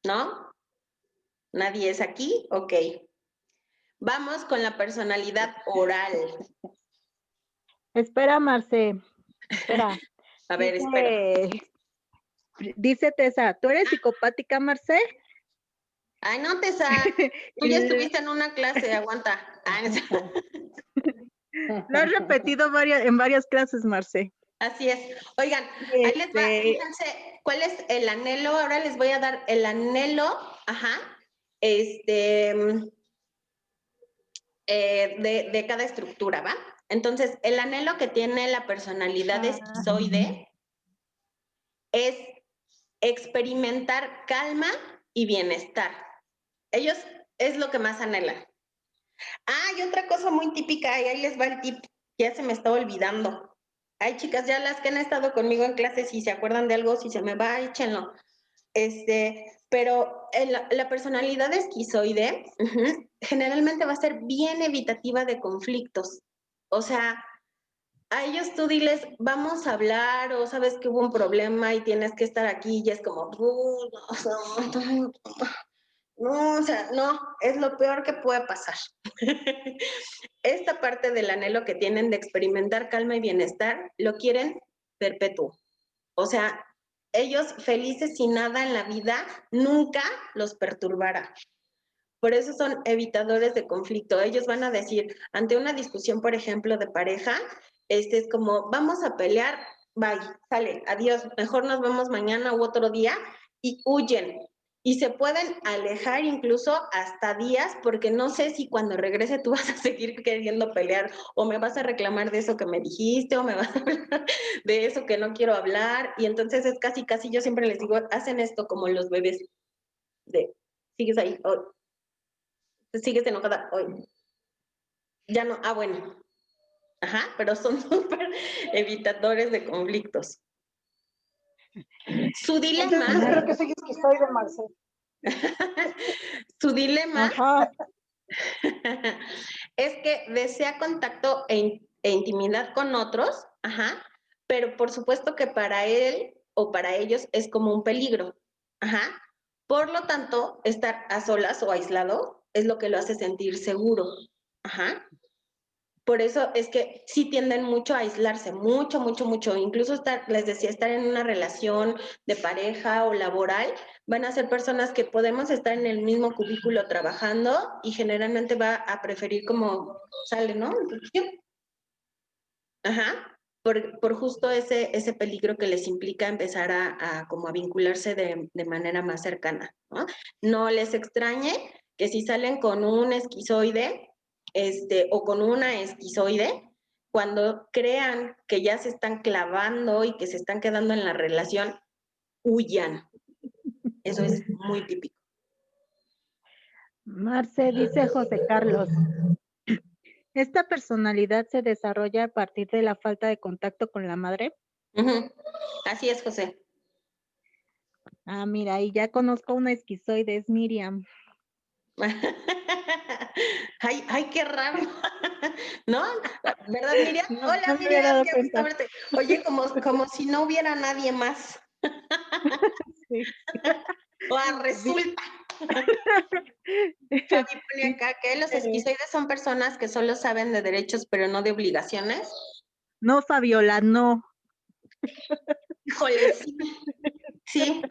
¿No? ¿Nadie es aquí? Ok. Vamos con la personalidad oral. Espera, Marce. Espera. A ver, espera. Dice Tessa, ¿tú eres psicopática, Marce? Ay, no te sabes. Tú ya estuviste en una clase, aguanta. Lo has repetido en varias clases, Marce. Así es. Oigan, ahí les va, fíjense, ¿cuál es el anhelo? Ahora les voy a dar el anhelo, ajá, de cada estructura, ¿va? Entonces, el anhelo que tiene la personalidad esquizoide es experimentar calma y bienestar. Ellos es lo que más anhelan. Ah, y otra cosa muy típica, y ahí les va el tip, ya se me está olvidando. Ay, chicas, ya las que han estado conmigo en clases, si se acuerdan de algo, si se me va, échenlo. Pero la personalidad esquizoide generalmente va a ser bien evitativa de conflictos. O sea, a ellos tú diles, vamos a hablar, o sabes que hubo un problema y tienes que estar aquí, y es como, no, o sea, no, es lo peor que puede pasar. Esta parte del anhelo que tienen de experimentar calma y bienestar, lo quieren perpetuo. O sea, ellos felices sin nada en la vida, nunca los perturbará. Por eso son evitadores de conflicto. Ellos van a decir, ante una discusión, por ejemplo, de pareja, es como, vamos a pelear, bye, sale, adiós, mejor nos vemos mañana u otro día, y huyen. Y se pueden alejar incluso hasta días, porque no sé si cuando regrese tú vas a seguir queriendo pelear, o me vas a reclamar de eso que me dijiste, o me vas a hablar de eso que no quiero hablar. Y entonces es casi, yo siempre les digo, hacen esto como los bebés, de, sigues ahí, oh, sigues enojada hoy. Ya no, bueno. Ajá, pero son súper evitadores de conflictos. Su dilema. Entonces creo que soy esquizoide, Marcel. Su dilema Ajá. es que desea contacto e intimidad con otros, ajá, pero por supuesto que para él o para ellos es como un peligro, ajá. Por lo tanto, estar a solas o aislado es lo que lo hace sentir seguro, ajá. Por eso es que sí tienden mucho a aislarse, mucho, mucho, mucho. Incluso les decía, estar en una relación de pareja o laboral, van a ser personas que podemos estar en el mismo cubículo trabajando y generalmente va a preferir como sale, ¿no? Ajá. Por justo ese peligro que les implica empezar a como a vincularse de manera más cercana, ¿no? No les extrañe que si salen con un esquizoide, o con una esquizoide, cuando crean que ya se están clavando y que se están quedando en la relación, huyan. Eso es muy típico. Marce, dice José Carlos, ¿esta personalidad se desarrolla a partir de la falta de contacto con la madre? Así es, José. Ah, mira, y ya conozco una esquizoide, es Miriam. Ay, qué raro. ¿No? ¿Verdad, Miriam? No, Hola, no me había dado Miriam, qué gusto cuenta. verte. Oye, como si no hubiera nadie más. Sí. Resulta. Fabi pone acá que los esquizoides son personas que solo saben de derechos, pero no de obligaciones. No, Fabiola, no. Híjole, sí.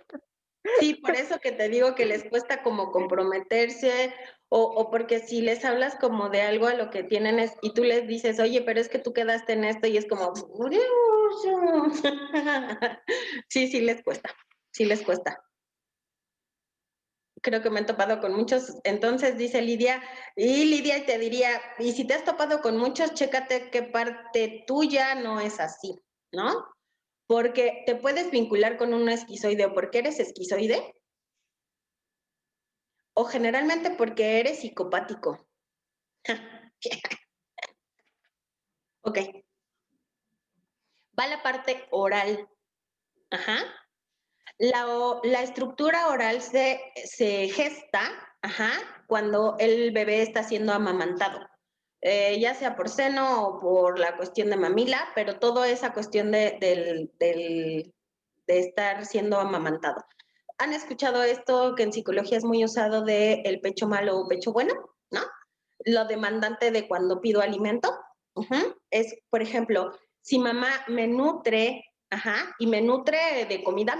Sí, por eso que te digo que les cuesta como comprometerse, o porque si les hablas como de algo a lo que tienen y tú les dices, oye, pero es que tú quedaste en esto, y es como, sí les cuesta, sí les cuesta. Creo que me he topado con muchos, entonces dice Lidia, y Lidia te diría, y si te has topado con muchos, chécate qué parte tuya no es así, ¿no? Porque te puedes vincular con un esquizoide o porque eres esquizoide, o generalmente porque eres psicopático. Ok. Va la parte oral. Ajá. La estructura oral se gesta, ajá, cuando el bebé está siendo amamantado. Ya sea por seno o por la cuestión de mamila, pero toda esa cuestión de estar siendo amamantado. ¿Han escuchado esto que en psicología es muy usado de el pecho malo o pecho bueno? ¿No? Lo demandante de cuando pido alimento. Es, por ejemplo, si mamá me nutre, y me nutre de comida,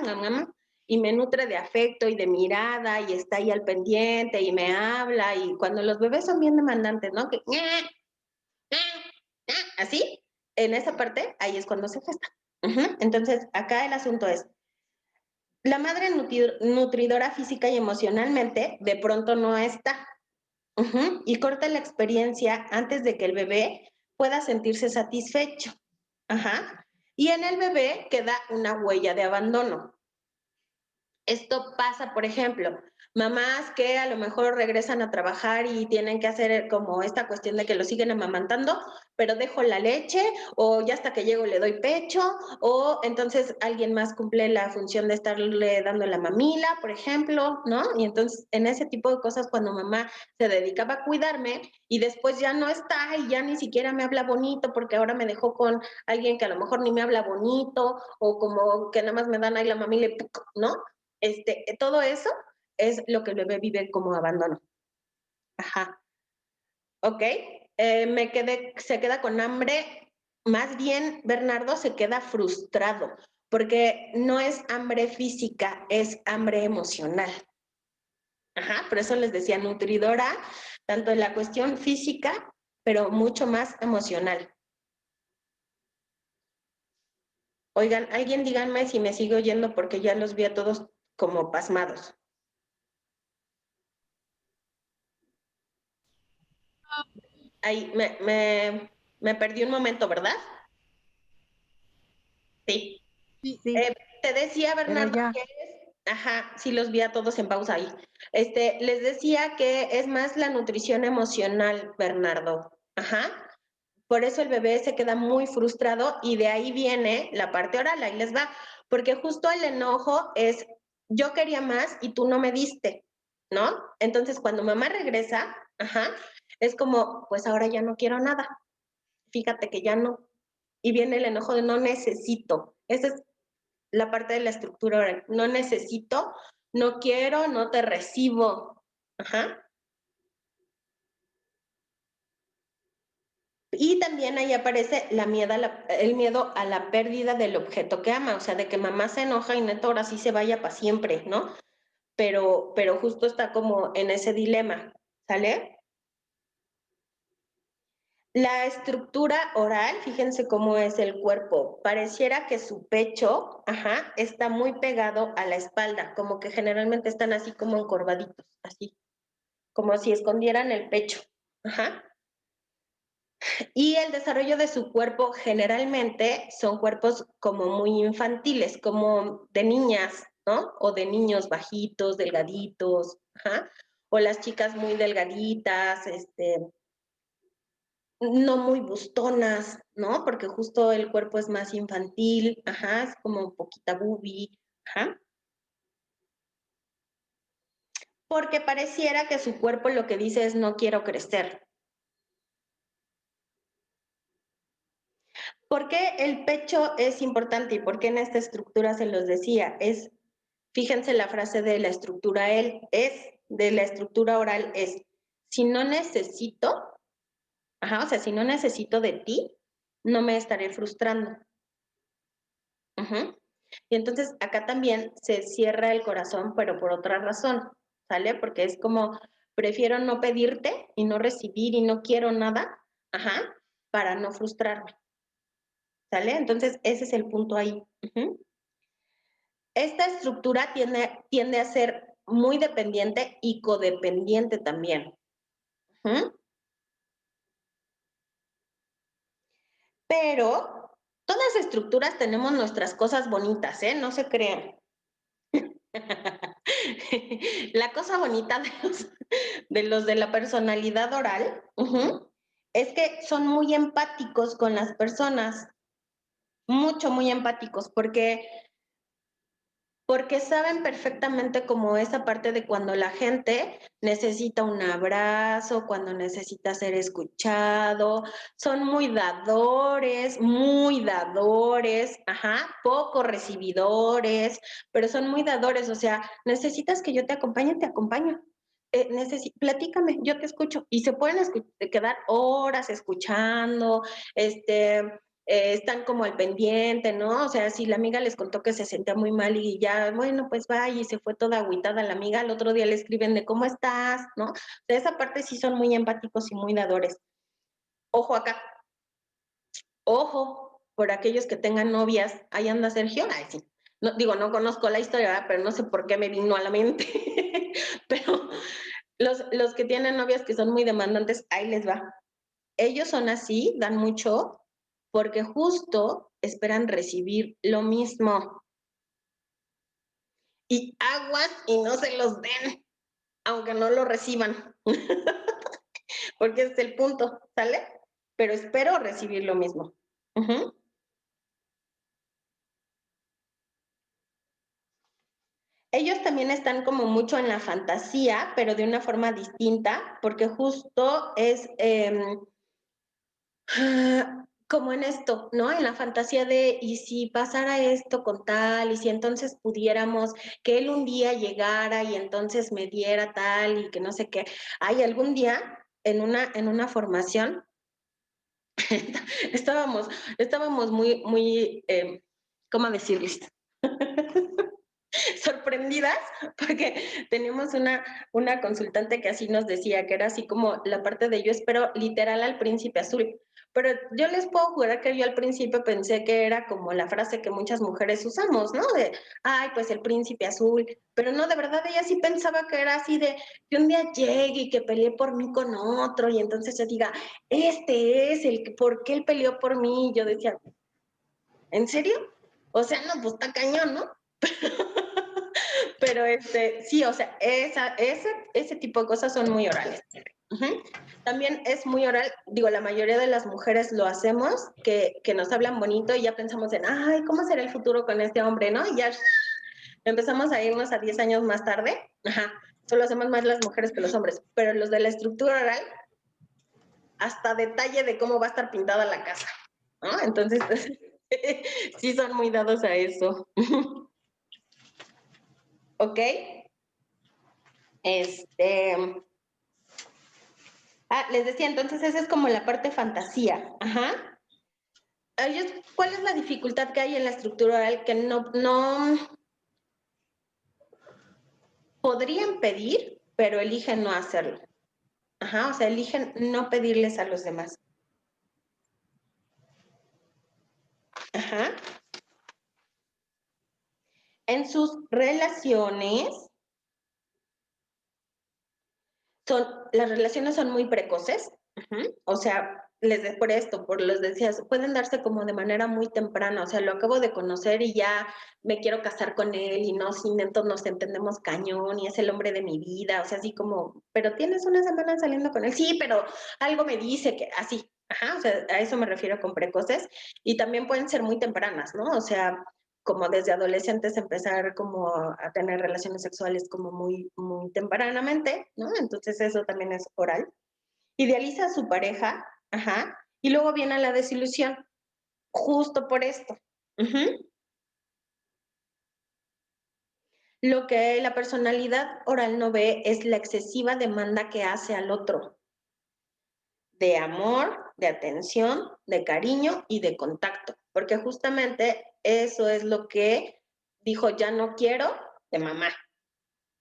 y me nutre de afecto y de mirada, y está ahí al pendiente, y me habla, y cuando los bebés son bien demandantes, ¿no? Que, así, en esa parte, ahí es cuando se gesta. Entonces, acá el asunto es, la madre nutridora física y emocionalmente de pronto no está. y corta la experiencia antes de que el bebé pueda sentirse satisfecho. Ajá. Y en el bebé queda una huella de abandono. Esto pasa, por ejemplo, mamás que a lo mejor regresan a trabajar y tienen que hacer como esta cuestión de que lo siguen amamantando, pero dejo la leche o ya hasta que llego le doy pecho o entonces alguien más cumple la función de estarle dando la mamila, por ejemplo, ¿no? Y entonces en ese tipo de cosas cuando mamá se dedicaba a cuidarme y después ya no está y ya ni siquiera me habla bonito porque ahora me dejó con alguien que a lo mejor ni me habla bonito o como que nada más me dan ahí la mamila y ¿no? Todo eso es lo que el bebé vive como abandono. Ajá. Ok. Se queda con hambre. Más bien, Bernardo se queda frustrado porque no es hambre física, es hambre emocional. Ajá. Por eso les decía nutridora, tanto en la cuestión física, pero mucho más emocional. Oigan, alguien díganme si me sigue oyendo porque ya los vi a todos como pasmados. Ahí, me perdí un momento, ¿verdad? Sí. Sí, Te decía, pero Bernardo, ya. que ajá, sí los vi a todos en pausa ahí. Les decía que es más la nutrición emocional, Bernardo. Ajá. Por eso el bebé se queda muy frustrado y de ahí viene la parte oral, ahí les va. Porque justo el enojo es, yo quería más y tú no me diste, ¿no? Entonces, cuando mamá regresa, ajá, es como, pues ahora ya no quiero nada. Fíjate que ya no. Y viene el enojo de no necesito. Esa es la parte de la estructura oral. No necesito, no quiero, no te recibo. Ajá. Y también ahí aparece el miedo a la pérdida del objeto que ama, o sea, de que mamá se enoja y neta ahora sí se vaya para siempre, ¿no? Pero justo está como en ese dilema, ¿sale? La estructura oral, fíjense cómo es el cuerpo. Pareciera que su pecho, ajá, está muy pegado a la espalda, como que generalmente están así como encorvaditos, así, como si escondieran el pecho, ajá. Y el desarrollo de su cuerpo generalmente son cuerpos como muy infantiles, como de niñas, ¿no? O de niños bajitos, delgaditos, ajá. O las chicas muy delgaditas, no muy bustonas, ¿no? Porque justo el cuerpo es más infantil, ajá, es como poquita boobie, ajá. Porque pareciera que su cuerpo lo que dice es no quiero crecer. ¿Por qué el pecho es importante y por qué en esta estructura se los decía? Fíjense la frase de la estructura de la estructura oral es, si no necesito, ajá, o sea, si no necesito de ti, no me estaré frustrando. Y entonces acá también se cierra el corazón, pero por otra razón, ¿sale? Porque es como, prefiero no pedirte y no recibir y no quiero nada, ajá, para no frustrarme, ¿sale? Entonces ese es el punto ahí. Esta estructura tiende a ser muy dependiente y codependiente también. Pero todas las estructuras tenemos nuestras cosas bonitas, ¿eh? No se crean. La cosa bonita de la personalidad oral es que son muy empáticos con las personas, muy empáticos, porque saben perfectamente como esa parte de cuando la gente necesita un abrazo, cuando necesita ser escuchado, son muy dadores, ajá, poco recibidores, pero son muy dadores, o sea, necesitas que yo te acompaño. Platícame, yo te escucho. Y se pueden quedar horas escuchando, están como al pendiente, ¿no? O sea, si la amiga les contó que se sentía muy mal y ya, bueno, pues va y se fue toda agüitada la amiga, al otro día le escriben de cómo estás, ¿no? De esa parte sí son muy empáticos y muy dadores. Ojo acá, ojo, por aquellos que tengan novias, ahí anda Sergio, ay sí. No, digo, no conozco la historia, ¿verdad? Pero no sé por qué me vino a la mente. Pero Los que tienen novias que son muy demandantes, ahí les va. Ellos son así, dan mucho, porque justo esperan recibir lo mismo. Y aguas y no se los den, aunque no lo reciban. Porque ese es el punto, ¿sale? Pero espero recibir lo mismo. Ujú. Ellos también están como mucho en la fantasía, pero de una forma distinta, porque justo es como en esto, ¿no? En la fantasía de, y si pasara esto con tal, y si entonces pudiéramos, que él un día llegara y entonces me diera tal, y que no sé qué. Hay algún día en una formación, estábamos muy, ¿cómo decirles? Sorprendidas porque teníamos una consultante que así nos decía, que era así como la parte de yo espero literal al príncipe azul. Pero yo les puedo jurar que yo al principio pensé que era como la frase que muchas mujeres usamos, ¿no? De, ay, pues el príncipe azul. Pero no, de verdad ella sí pensaba que era así de que un día llegue y que peleé por mí con otro y entonces yo diga, este es el que, ¿por qué él peleó por mí? Y yo decía, ¿en serio? O sea, no, pues está cañón, ¿no? Pero sí, o sea, ese tipo de cosas son muy orales. Ujú. También es muy oral, digo, la mayoría de las mujeres lo hacemos, que nos hablan bonito y ya pensamos en, ay, ¿cómo será el futuro con este hombre, no? Y ya empezamos a irnos a 10 años más tarde, ajá, solo hacemos más las mujeres que los hombres, pero los de la estructura oral, hasta detalle de cómo va a estar pintada la casa, ¿no? Entonces, sí son muy dados a eso. ¿Ok? Les decía, entonces esa es como la parte fantasía. Ajá. Ellos, ¿cuál es la dificultad que hay en la estructura oral? Que no podrían pedir, pero eligen no hacerlo. Ajá, o sea, eligen no pedirles a los demás. Ajá. En sus relaciones, las relaciones son muy precoces. Ujú. O sea, por esto, por los decías, pueden darse como de manera muy temprana, o sea, lo acabo de conocer y ya me quiero casar con él y no, sin entonces nos entendemos cañón y es el hombre de mi vida, o sea, así como, pero tienes una semana saliendo con él, sí, pero algo me dice que así, ajá, o sea, a eso me refiero con precoces y también pueden ser muy tempranas, ¿no? O sea, como desde adolescentes empezar como a tener relaciones sexuales como muy tempranamente, ¿no? Entonces eso también es oral. Idealiza a su pareja, ajá, y luego viene la desilusión, justo por esto. Ujú. Lo que la personalidad oral no ve es la excesiva demanda que hace al otro de amor, de atención, de cariño y de contacto, porque justamente eso es lo que dijo ya no quiero de mamá.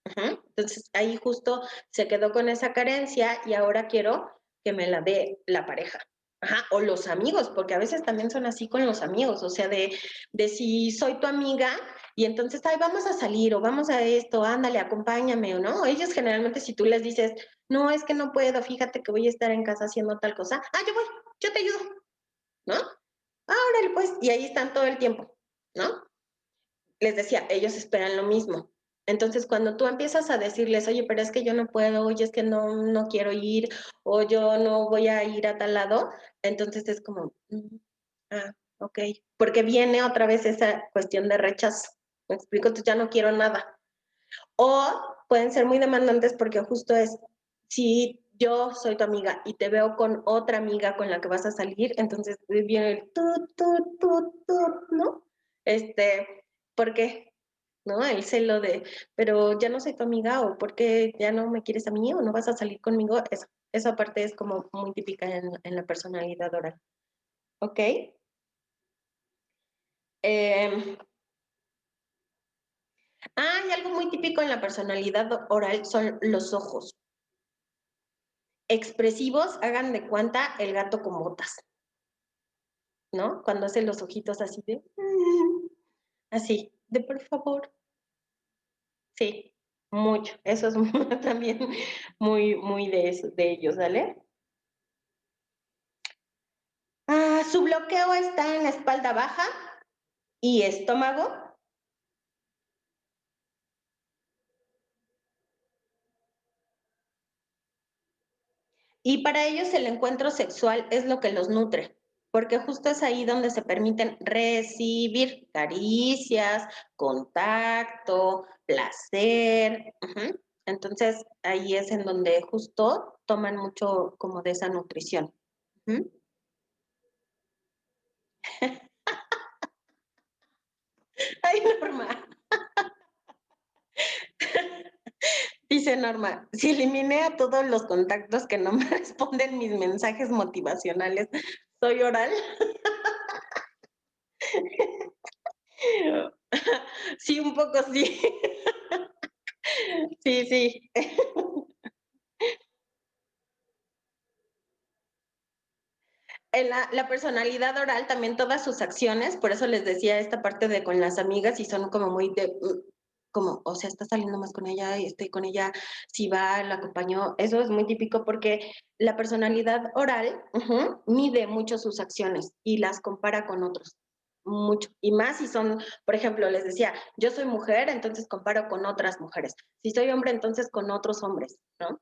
Ujú. Entonces ahí justo se quedó con esa carencia y ahora quiero que me la dé la pareja. Ajá, o los amigos, porque a veces también son así con los amigos, o sea, de si soy tu amiga y entonces, ay, vamos a salir o vamos a esto, ándale, acompáñame o no. Ellos generalmente si tú les dices, no, es que no puedo, fíjate que voy a estar en casa haciendo tal cosa, ah, yo voy, yo te ayudo, ¿no? Órale, pues, y ahí están todo el tiempo, ¿no? Les decía, ellos esperan lo mismo. Entonces, cuando tú empiezas a decirles, oye, pero es que yo no puedo, oye, es que no quiero ir, o yo no voy a ir a tal lado, entonces es como, ok, porque viene otra vez esa cuestión de rechazo. Me explico, entonces ya no quiero nada. O pueden ser muy demandantes porque justo es, si yo soy tu amiga y te veo con otra amiga con la que vas a salir, entonces viene el ¿no? ¿Por qué? ¿No? El celo de, pero ya no soy tu amiga o ¿por qué ya no me quieres a mí o no vas a salir conmigo? Esa parte es como muy típica en la personalidad oral. ¿Ok? Y algo muy típico en la personalidad oral son los ojos. Expresivos, hagan de cuenta el gato con botas, ¿no? Cuando hace los ojitos así de, así, de por favor. Sí. mucho. Eso es también muy de eso, de ellos, ¿vale? Su bloqueo está en la espalda baja y estómago. Y para ellos el encuentro sexual es lo que los nutre, porque justo es ahí donde se permiten recibir caricias, contacto, placer. Entonces ahí es en donde justo toman mucho como de esa nutrición. Ay, Norma. Dice Norma, si eliminé a todos los contactos que no me responden mis mensajes motivacionales, ¿soy oral? Sí, un poco sí. Sí, sí. En la personalidad oral también todas sus acciones, por eso les decía esta parte de con las amigas y son como muy de, como, o sea, está saliendo más con ella y estoy con ella, si va, la acompañó, eso es muy típico porque la personalidad oral mide mucho sus acciones y las compara con otros, mucho, y más si son, por ejemplo, les decía, yo soy mujer, entonces comparo con otras mujeres, si soy hombre, entonces con otros hombres, ¿no?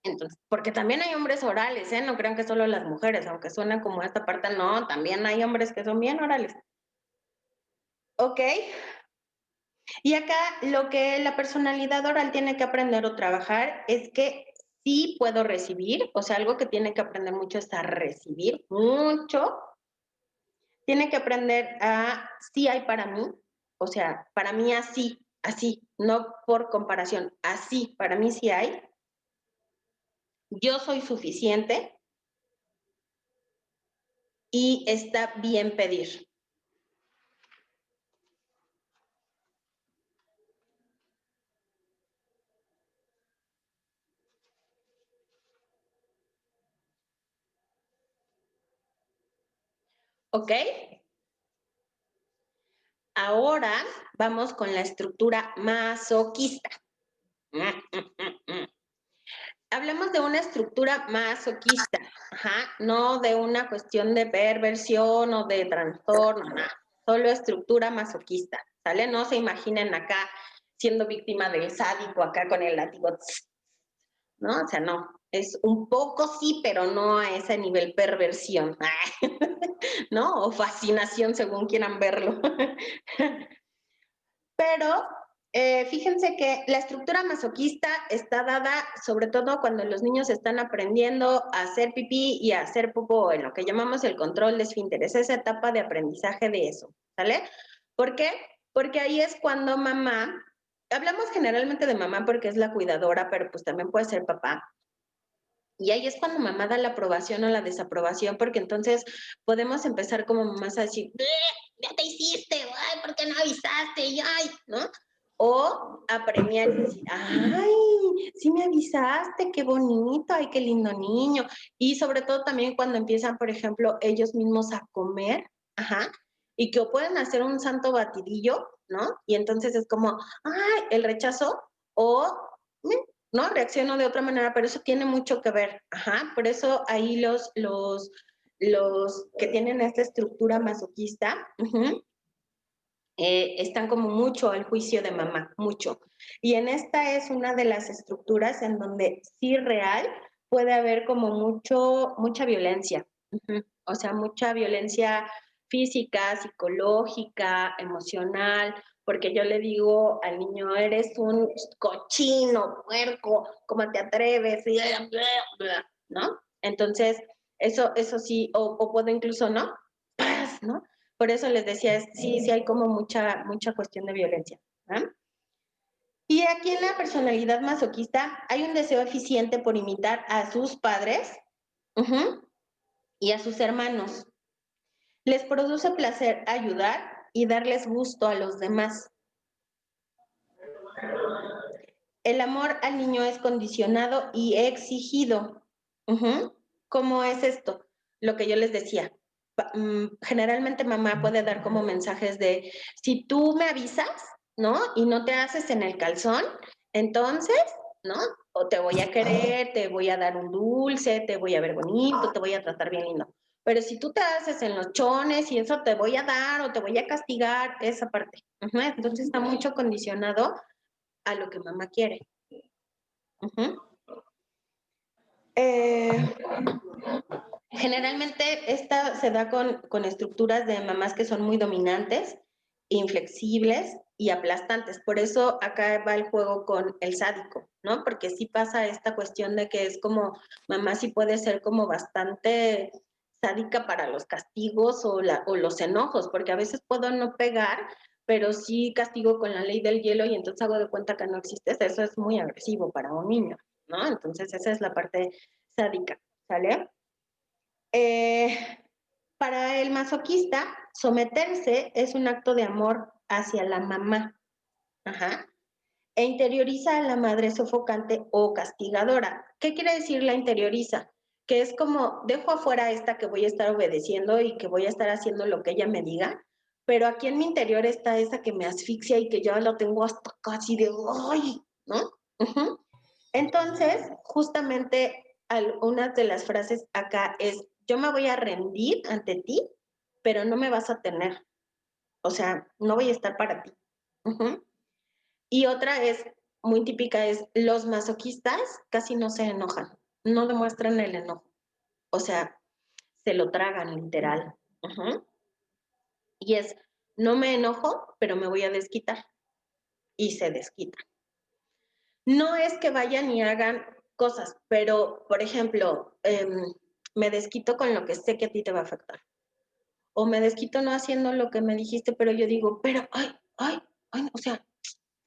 Entonces, porque también hay hombres orales, ¿eh? No crean que solo las mujeres, aunque suena como esta parte, no, también hay hombres que son bien orales. ¿Ok? Y acá lo que la personalidad oral tiene que aprender o trabajar es que sí puedo recibir, o sea, algo que tiene que aprender mucho es a recibir mucho. Tiene que aprender a sí hay para mí, o sea, para mí así, así, no por comparación, así, para mí sí hay. Yo soy suficiente. Y está bien pedir. ¿Ok? Ahora vamos con la estructura masoquista. Hablemos de una estructura masoquista, no de una cuestión de perversión o de trastorno, nada. Solo estructura masoquista, ¿sale? No se imaginen acá siendo víctima del sádico acá con el látigo, ¿no? O sea, no. Es un poco sí, pero no a ese nivel perversión, ¿no? O fascinación, según quieran verlo. Pero fíjense que la estructura masoquista está dada sobre todo cuando los niños están aprendiendo a hacer pipí y a hacer popó, en lo que llamamos el control de esfínteres, esa etapa de aprendizaje de eso, ¿sale? ¿Por qué? Porque ahí es cuando mamá, hablamos generalmente de mamá porque es la cuidadora, pero pues también puede ser papá. Y ahí es cuando mamá da la aprobación o la desaprobación, porque entonces podemos empezar como mamás a decir, ya te hiciste, ay, ¿por qué no avisaste? Y ay, ¿no? O a premiar y decir, ay, sí me avisaste, qué bonito, ay, qué lindo niño. Y sobre todo también cuando empiezan, por ejemplo, ellos mismos a comer, y que pueden hacer un santo batidillo, ¿no? Y entonces es como, ay, el rechazo, o ¿no? Reacciono de otra manera, pero eso tiene mucho que ver, por eso ahí los que tienen esta estructura masoquista, están como mucho al juicio de mamá, mucho. Y en esta es una de las estructuras en donde sí real puede haber como mucha violencia, o sea, mucha violencia física, psicológica, emocional, porque yo le digo al niño, eres un cochino, puerco, ¿cómo te atreves? ¿No? Entonces, eso sí, o puedo incluso, ¿no? Paz, ¿no? Por eso les decía, sí hay como mucha cuestión de violencia. Y aquí en la personalidad masoquista hay un deseo eficiente por imitar a sus padres y a sus hermanos. Les produce placer ayudar y darles gusto a los demás. El amor al niño es condicionado y exigido. ¿Cómo es esto? Lo que yo les decía. Generalmente mamá puede dar como mensajes de, si tú me avisas, ¿no? Y no te haces en el calzón, entonces, ¿no? O te voy a querer, te voy a dar un dulce, te voy a ver bonito, te voy a tratar bien lindo. Pero si tú te haces en los chones y eso te voy a dar o te voy a castigar, esa parte. Ujú. Entonces está mucho condicionado a lo que mamá quiere. Ujú. Generalmente esta se da con estructuras de mamás que son muy dominantes, inflexibles y aplastantes. Por eso acá va el juego con el sádico, ¿no? Porque sí pasa esta cuestión de que es como, mamá sí puede ser como bastante sádica para los castigos o los enojos, porque a veces puedo no pegar, pero sí castigo con la ley del hielo y entonces hago de cuenta que no existe. Eso es muy agresivo para un niño, ¿no? Entonces esa es la parte sádica, ¿sale? Para el masoquista, someterse es un acto de amor hacia la mamá. Ajá. E interioriza a la madre sofocante o castigadora. ¿Qué quiere decir la interioriza? Que es como, dejo afuera esta que voy a estar obedeciendo y que voy a estar haciendo lo que ella me diga, pero aquí en mi interior está esa que me asfixia y que yo lo tengo hasta casi de, ¡ay! ¿No? Uh-huh. Entonces, justamente una de las frases acá es, yo me voy a rendir ante ti, pero no me vas a tener. O sea, no voy a estar para ti. Uh-huh. Y otra es, muy típica, es los masoquistas casi no se enojan, no demuestran el enojo. O sea, se lo tragan literal. Uh-huh. Y es, no me enojo, pero me voy a desquitar. Y se desquitan. No es que vayan y hagan cosas, pero, por ejemplo, me desquito con lo que sé que a ti te va a afectar. O me desquito no haciendo lo que me dijiste, pero yo digo, pero, ay, o sea,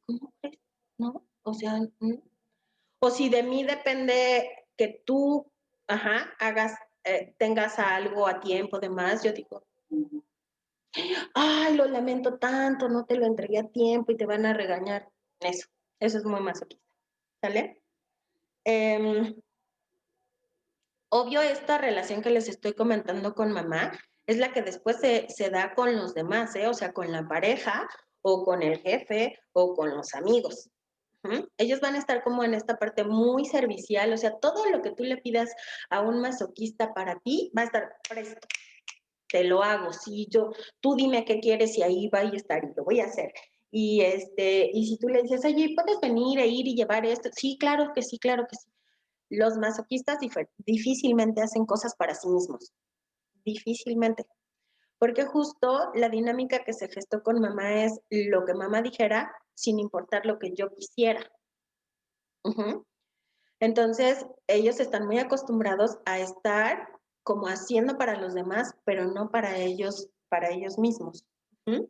¿cómo crees? ¿No? O sea, o si de mí depende que tú, hagas, tengas algo a tiempo de más, yo digo, ay, lo lamento tanto, no te lo entregué a tiempo y te van a regañar. Eso es muy masoquista, ¿sale? Obvio, esta relación que les estoy comentando con mamá es la que después se da con los demás, ¿eh? O sea, con la pareja o con el jefe o con los amigos. Ellos van a estar como en esta parte muy servicial, o sea, todo lo que tú le pidas a un masoquista para ti va a estar presto. Te lo hago, sí, tú dime qué quieres y ahí va a estar y lo voy a hacer. Y si tú le dices, oye, ¿puedes venir e ir y llevar esto? Sí, claro que sí, claro que sí. Los masoquistas difícilmente hacen cosas para sí mismos, difícilmente, porque justo la dinámica que se gestó con mamá es lo que mamá dijera sin importar lo que yo quisiera. Uh-huh. Entonces, ellos están muy acostumbrados a estar como haciendo para los demás, pero no para ellos mismos. ¿Mm?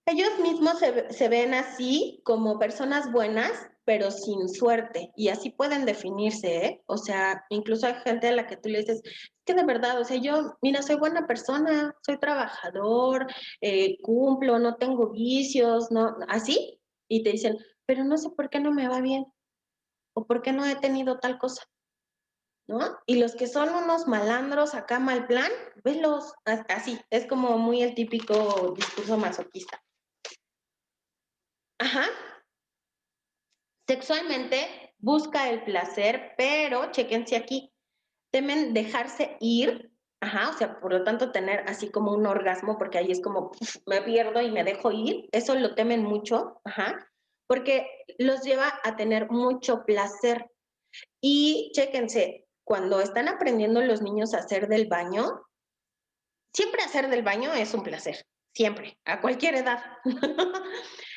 Ellos mismos se ven así como personas buenas, pero sin suerte, y así pueden definirse, ¿eh? O sea, incluso hay gente a la que tú le dices, es que de verdad, o sea, yo, mira, soy buena persona, soy trabajador, cumplo, no tengo vicios, no, así, y te dicen, pero no sé por qué no me va bien, o por qué no he tenido tal cosa, ¿no? Y los que son unos malandros acá mal plan, velos, así, es como muy el típico discurso masoquista. Ajá. Sexualmente busca el placer, pero chéquense aquí, temen dejarse ir, o sea, por lo tanto tener así como un orgasmo, porque ahí es como me pierdo y me dejo ir, eso lo temen mucho, porque los lleva a tener mucho placer. Y chéquense, cuando están aprendiendo los niños a hacer del baño, siempre hacer del baño es un placer, siempre, a cualquier edad.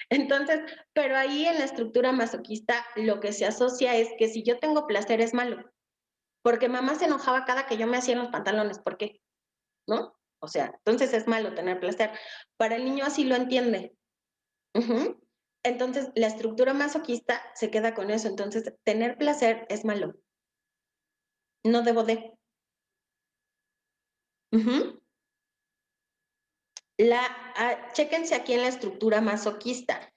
Entonces, pero ahí en la estructura masoquista lo que se asocia es que si yo tengo placer es malo, porque mamá se enojaba cada que yo me hacía en los pantalones, ¿por qué? ¿No? O sea, entonces es malo tener placer. Para el niño así lo entiende. Uh-huh. Entonces, la estructura masoquista se queda con eso. Entonces, tener placer es malo. No debo de. Uh-huh. Chéquense aquí en la estructura masoquista.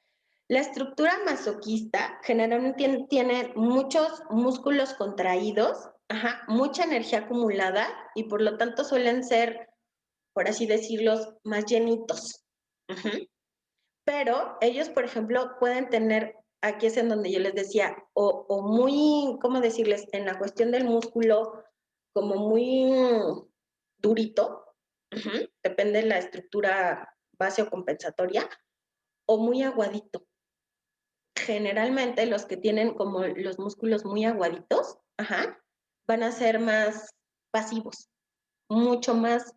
La estructura masoquista generalmente tiene muchos músculos contraídos, mucha energía acumulada y por lo tanto suelen ser por así decirlos, más llenitos. Pero ellos, por ejemplo, pueden tener, aquí es en donde yo les decía, o muy, ¿cómo decirles? En la cuestión del músculo, como muy durito, depende de la estructura base o compensatoria, o muy aguadito. Generalmente los que tienen como los músculos muy aguaditos, van a ser más pasivos, mucho más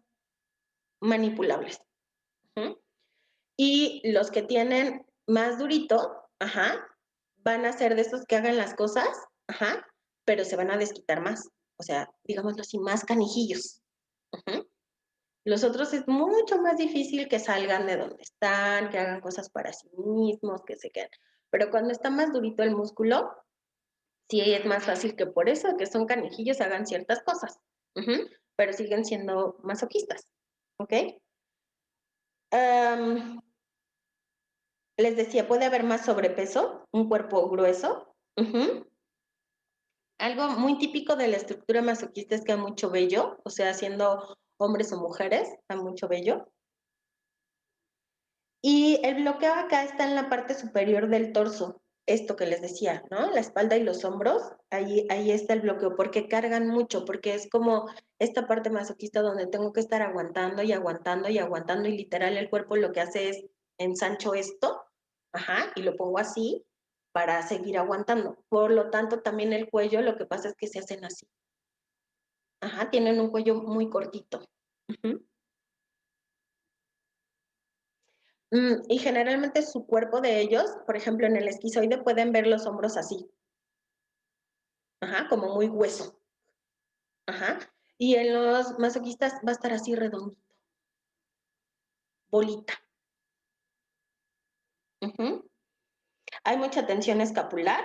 manipulables. Y los que tienen más durito, van a ser de esos que hagan las cosas, pero se van a desquitar más. O sea, digámoslo así, más canijillos. Los otros es mucho más difícil que salgan de donde están, que hagan cosas para sí mismos, que se queden. Pero cuando está más durito el músculo, sí es más fácil que por eso, que son canijillos, hagan ciertas cosas. Pero siguen siendo masoquistas. ¿Ok? Les decía, puede haber más sobrepeso, un cuerpo grueso. Algo muy típico de la estructura masoquista es que hay mucho vello, o sea, siendo hombres o mujeres, hay mucho vello. Y el bloqueo acá está en la parte superior del torso, esto que les decía, ¿no? La espalda y los hombros, ahí está el bloqueo, porque cargan mucho, porque es como esta parte masoquista donde tengo que estar aguantando y aguantando y aguantando, y literal el cuerpo lo que hace es ensancho esto, y lo pongo así para seguir aguantando. Por lo tanto, también el cuello, lo que pasa es que se hacen así. Tienen un cuello muy cortito. Y generalmente su cuerpo de ellos, por ejemplo, en el esquizoide pueden ver los hombros así. Como muy hueso. Y en los masoquistas va a estar así redondito. Bolita. Hay mucha tensión escapular.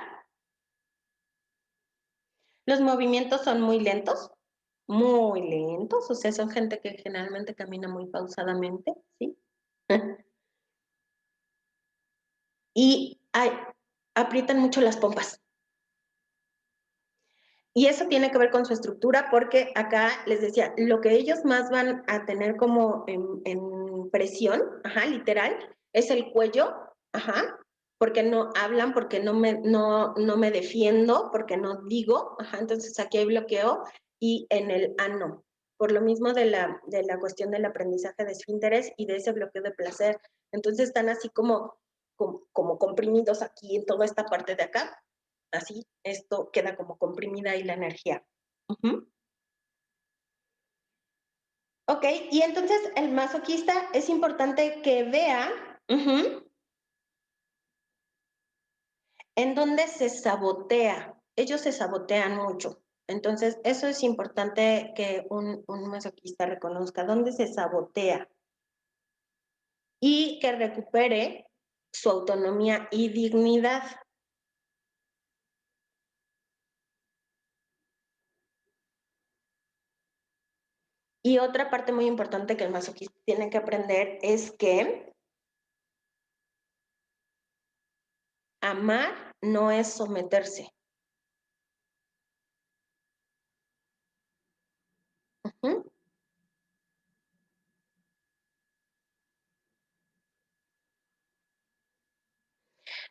Los movimientos son muy lentos, o sea, son gente que generalmente camina muy pausadamente, ¿sí? Y aprietan mucho las pompas. Y eso tiene que ver con su estructura, porque acá les decía, lo que ellos más van a tener como en presión, literal, es el cuello, porque no hablan, porque no me defiendo, porque no digo, entonces aquí hay bloqueo, y en el ano, por lo mismo de la cuestión del aprendizaje de esfínteres y de ese bloqueo de placer. Entonces están así como comprimidos aquí en toda esta parte de acá. Así, esto queda como comprimida ahí la energía. Ok, y entonces el masoquista es importante que vea en dónde se sabotea. Ellos se sabotean mucho. Entonces, eso es importante que un masoquista reconozca dónde se sabotea y que recupere su autonomía y dignidad. Y otra parte muy importante que el masoquista tiene que aprender es que amar no es someterse.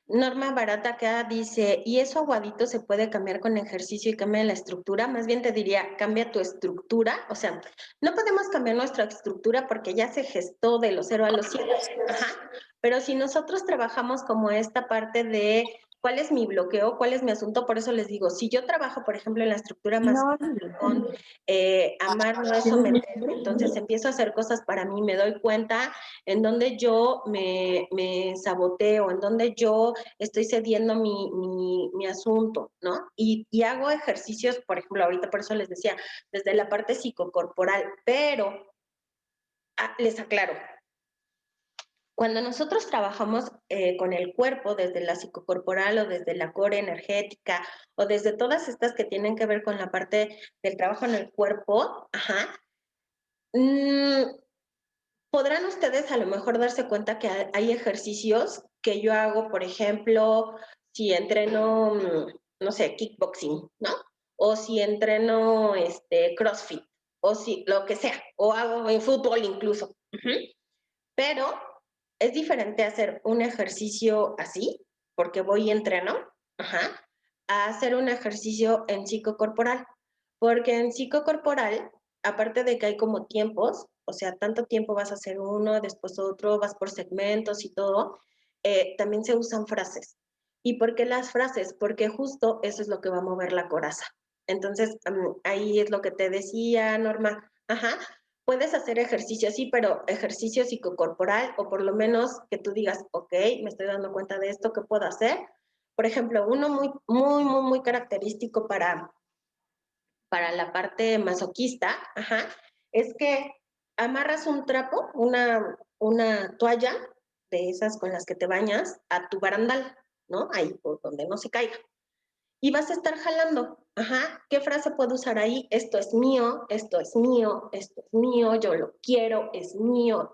Norma Barata acá dice, ¿y eso aguadito se puede cambiar con ejercicio y cambia la estructura? Más bien te diría, cambia tu estructura. O sea, no podemos cambiar nuestra estructura porque ya se gestó de los 0 a los 100. Pero si nosotros trabajamos como esta parte de cuál es mi bloqueo, cuál es mi asunto, por eso les digo, si yo trabajo, por ejemplo, en la estructura más con amar no es someterme, entonces empiezo a hacer cosas para mí, me doy cuenta en donde yo me saboteo, en donde yo estoy cediendo mi asunto, ¿no? Y hago ejercicios, por ejemplo, ahorita por eso les decía, desde la parte psicocorporal, pero les aclaro, cuando nosotros trabajamos con el cuerpo desde la psicocorporal o desde la core energética o desde todas estas que tienen que ver con la parte del trabajo en el cuerpo, podrán ustedes a lo mejor darse cuenta que hay ejercicios que yo hago, por ejemplo, si entreno, no sé, kickboxing, ¿no? O si entreno CrossFit, o si, lo que sea, o hago en fútbol incluso. Pero es diferente hacer un ejercicio así, porque voy y entreno, a hacer un ejercicio en psicocorporal. Porque en psicocorporal, aparte de que hay como tiempos, o sea, tanto tiempo vas a hacer uno, después otro, vas por segmentos y todo, también se usan frases. ¿Y por qué las frases? Porque justo eso es lo que va a mover la coraza. Entonces, ahí es lo que te decía, Norma. Puedes hacer ejercicio, sí, pero ejercicio psicocorporal, o por lo menos que tú digas, ok, me estoy dando cuenta de esto, ¿qué puedo hacer? Por ejemplo, uno muy característico para la parte masoquista, es que amarras un trapo, una toalla de esas con las que te bañas a tu barandal, ¿no? Ahí por donde no se caiga. Y vas a estar jalando. ¿Qué frase puedo usar ahí? Esto es mío, esto es mío, esto es mío, yo lo quiero, es mío,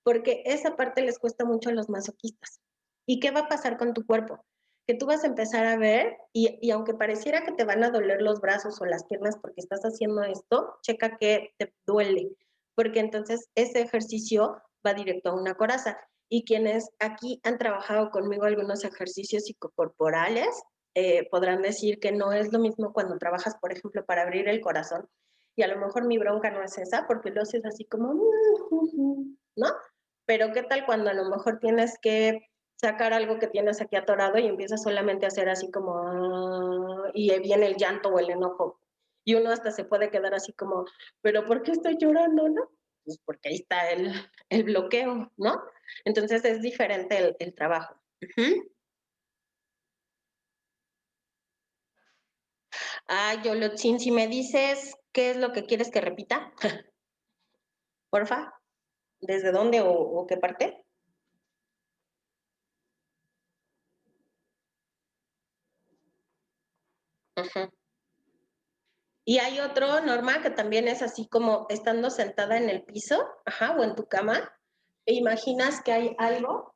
porque esa parte les cuesta mucho a los masoquistas. ¿Y qué va a pasar con tu cuerpo? Que tú vas a empezar a ver, y aunque pareciera que te van a doler los brazos o las piernas porque estás haciendo esto, checa que te duele, porque entonces ese ejercicio va directo a una coraza. Y quienes aquí han trabajado conmigo algunos ejercicios psicocorporales, podrán decir que no es lo mismo cuando trabajas, por ejemplo, para abrir el corazón. Y a lo mejor mi bronca no es esa, porque lo haces así como, ¿no? Pero ¿qué tal cuando a lo mejor tienes que sacar algo que tienes aquí atorado y empiezas solamente a hacer así como, y viene el llanto o el enojo? Y uno hasta se puede quedar así como, ¿pero por qué estoy llorando, no? Pues porque ahí está el bloqueo, ¿no? Entonces es diferente el trabajo. Yolotzin, si me dices qué es lo que quieres que repita, porfa, ¿desde dónde o qué parte? Y hay otro, Norma, que también es así como estando sentada en el piso, o en tu cama, e imaginas que hay algo.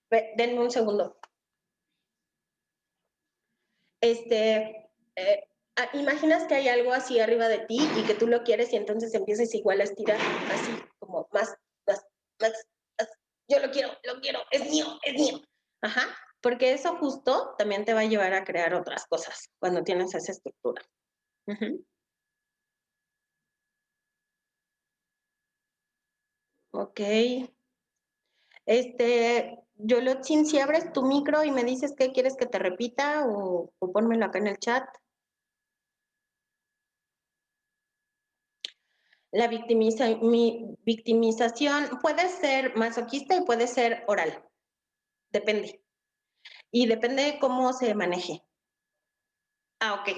Denme un segundo. Imaginas que hay algo así arriba de ti y que tú lo quieres y entonces empiezas igual a estirar así como más. Yo lo quiero, es mío, porque eso justo también te va a llevar a crear otras cosas cuando tienes esa estructura. Ok. Yolotzin, si abres tu micro y me dices qué quieres que te repita o pónmelo acá en el chat. La victimización puede ser masoquista y puede ser oral. Depende. Y depende de cómo se maneje. Ok.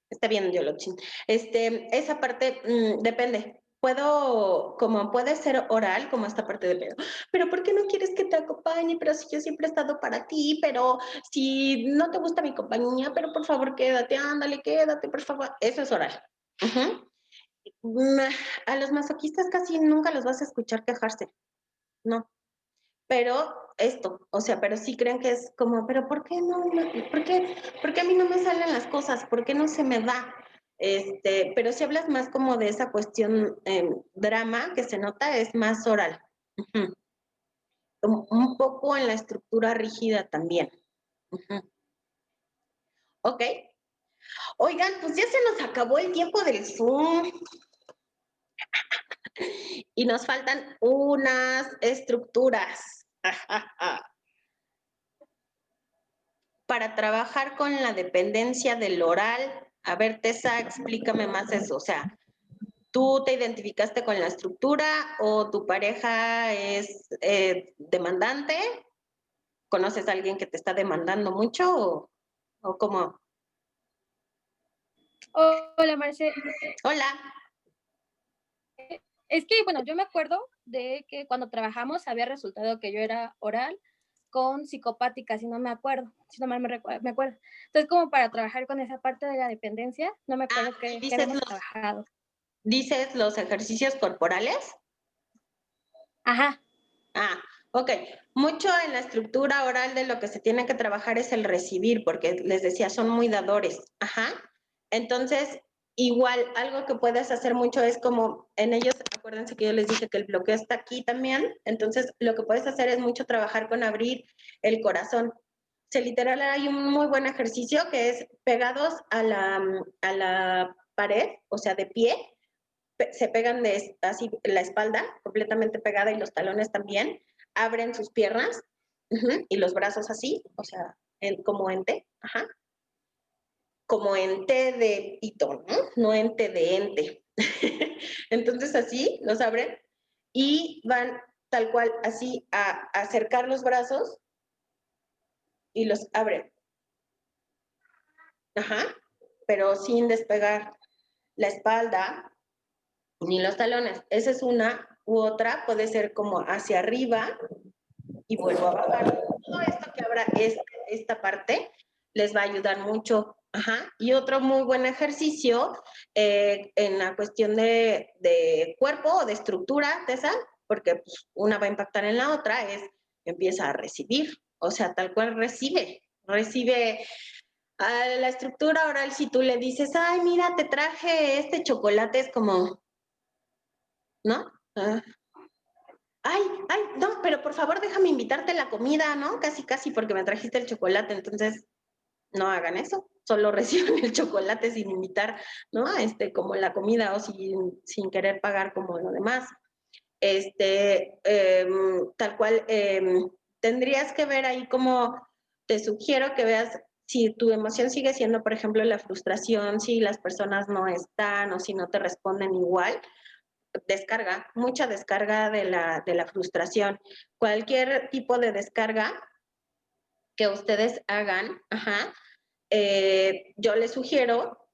Está bien, Yolotzin. Esa parte depende. Puede ser oral, como esta parte de pero ¿por qué no quieres que te acompañe? Pero si yo siempre he estado para ti, pero si no te gusta mi compañía, pero por favor quédate, ándale, quédate, por favor. Eso es oral. A los masoquistas casi nunca los vas a escuchar quejarse. No. Pero pero sí creen que es como, pero ¿por qué no? ¿Por qué a mí no me salen las cosas? ¿Por qué no se me da? Pero si hablas más como de esa cuestión drama que se nota, es más oral. Un poco en la estructura rígida también. Ok. Oigan, pues ya se nos acabó el tiempo del Zoom. Y nos faltan unas estructuras. Para trabajar con la dependencia del oral. A ver, Tessa, explícame más eso. O sea, ¿tú te identificaste con la estructura o tu pareja es demandante? ¿Conoces a alguien que te está demandando mucho o cómo? Hola, Marce. Hola. Es que, bueno, yo me acuerdo de que cuando trabajamos había resultado que yo era oral con psicopática, si no me acuerdo, si no mal me acuerdo. Entonces, como para trabajar con esa parte de la dependencia, no me acuerdo que habíamos trabajado. ¿Dices los ejercicios corporales? Ajá. Ok. Mucho en la estructura oral de lo que se tiene que trabajar es el recibir, porque les decía, son muy dadores. Entonces, Igual, algo que puedes hacer mucho es como en ellos, acuérdense que yo les dije que el bloqueo está aquí también, entonces lo que puedes hacer es mucho trabajar con abrir el corazón. O sea, literal hay un muy buen ejercicio que es pegados a la pared, o sea, de pie, se pegan así la espalda completamente pegada y los talones también, abren sus piernas y los brazos así, o sea, como en T, como en T de pito, ¿no? No en T de ente. Entonces así los abren y van tal cual así a acercar los brazos y los abren. Pero sin despegar la espalda ni los talones. Esa es una u otra, puede ser como hacia arriba y vuelvo a bajar. Todo esto que abra esta parte les va a ayudar mucho. Y otro muy buen ejercicio en la cuestión de cuerpo o de estructura, Tessa, porque pues, una va a impactar en la otra, es empieza a recibir, o sea, tal cual recibe a la estructura oral. Si tú le dices, ay, mira, te traje este chocolate, es como, ¿no? Ay, no, pero por favor déjame invitarte la comida, ¿no? Casi, casi porque me trajiste el chocolate, entonces no hagan eso, solo reciban el chocolate sin invitar, ¿no? Como la comida o sin querer pagar como lo demás. Tal cual, tendrías que ver ahí como te sugiero que veas si tu emoción sigue siendo, por ejemplo, la frustración, si las personas no están o si no te responden igual, descarga, mucha descarga de la frustración. Cualquier tipo de descarga que ustedes hagan, yo les sugiero,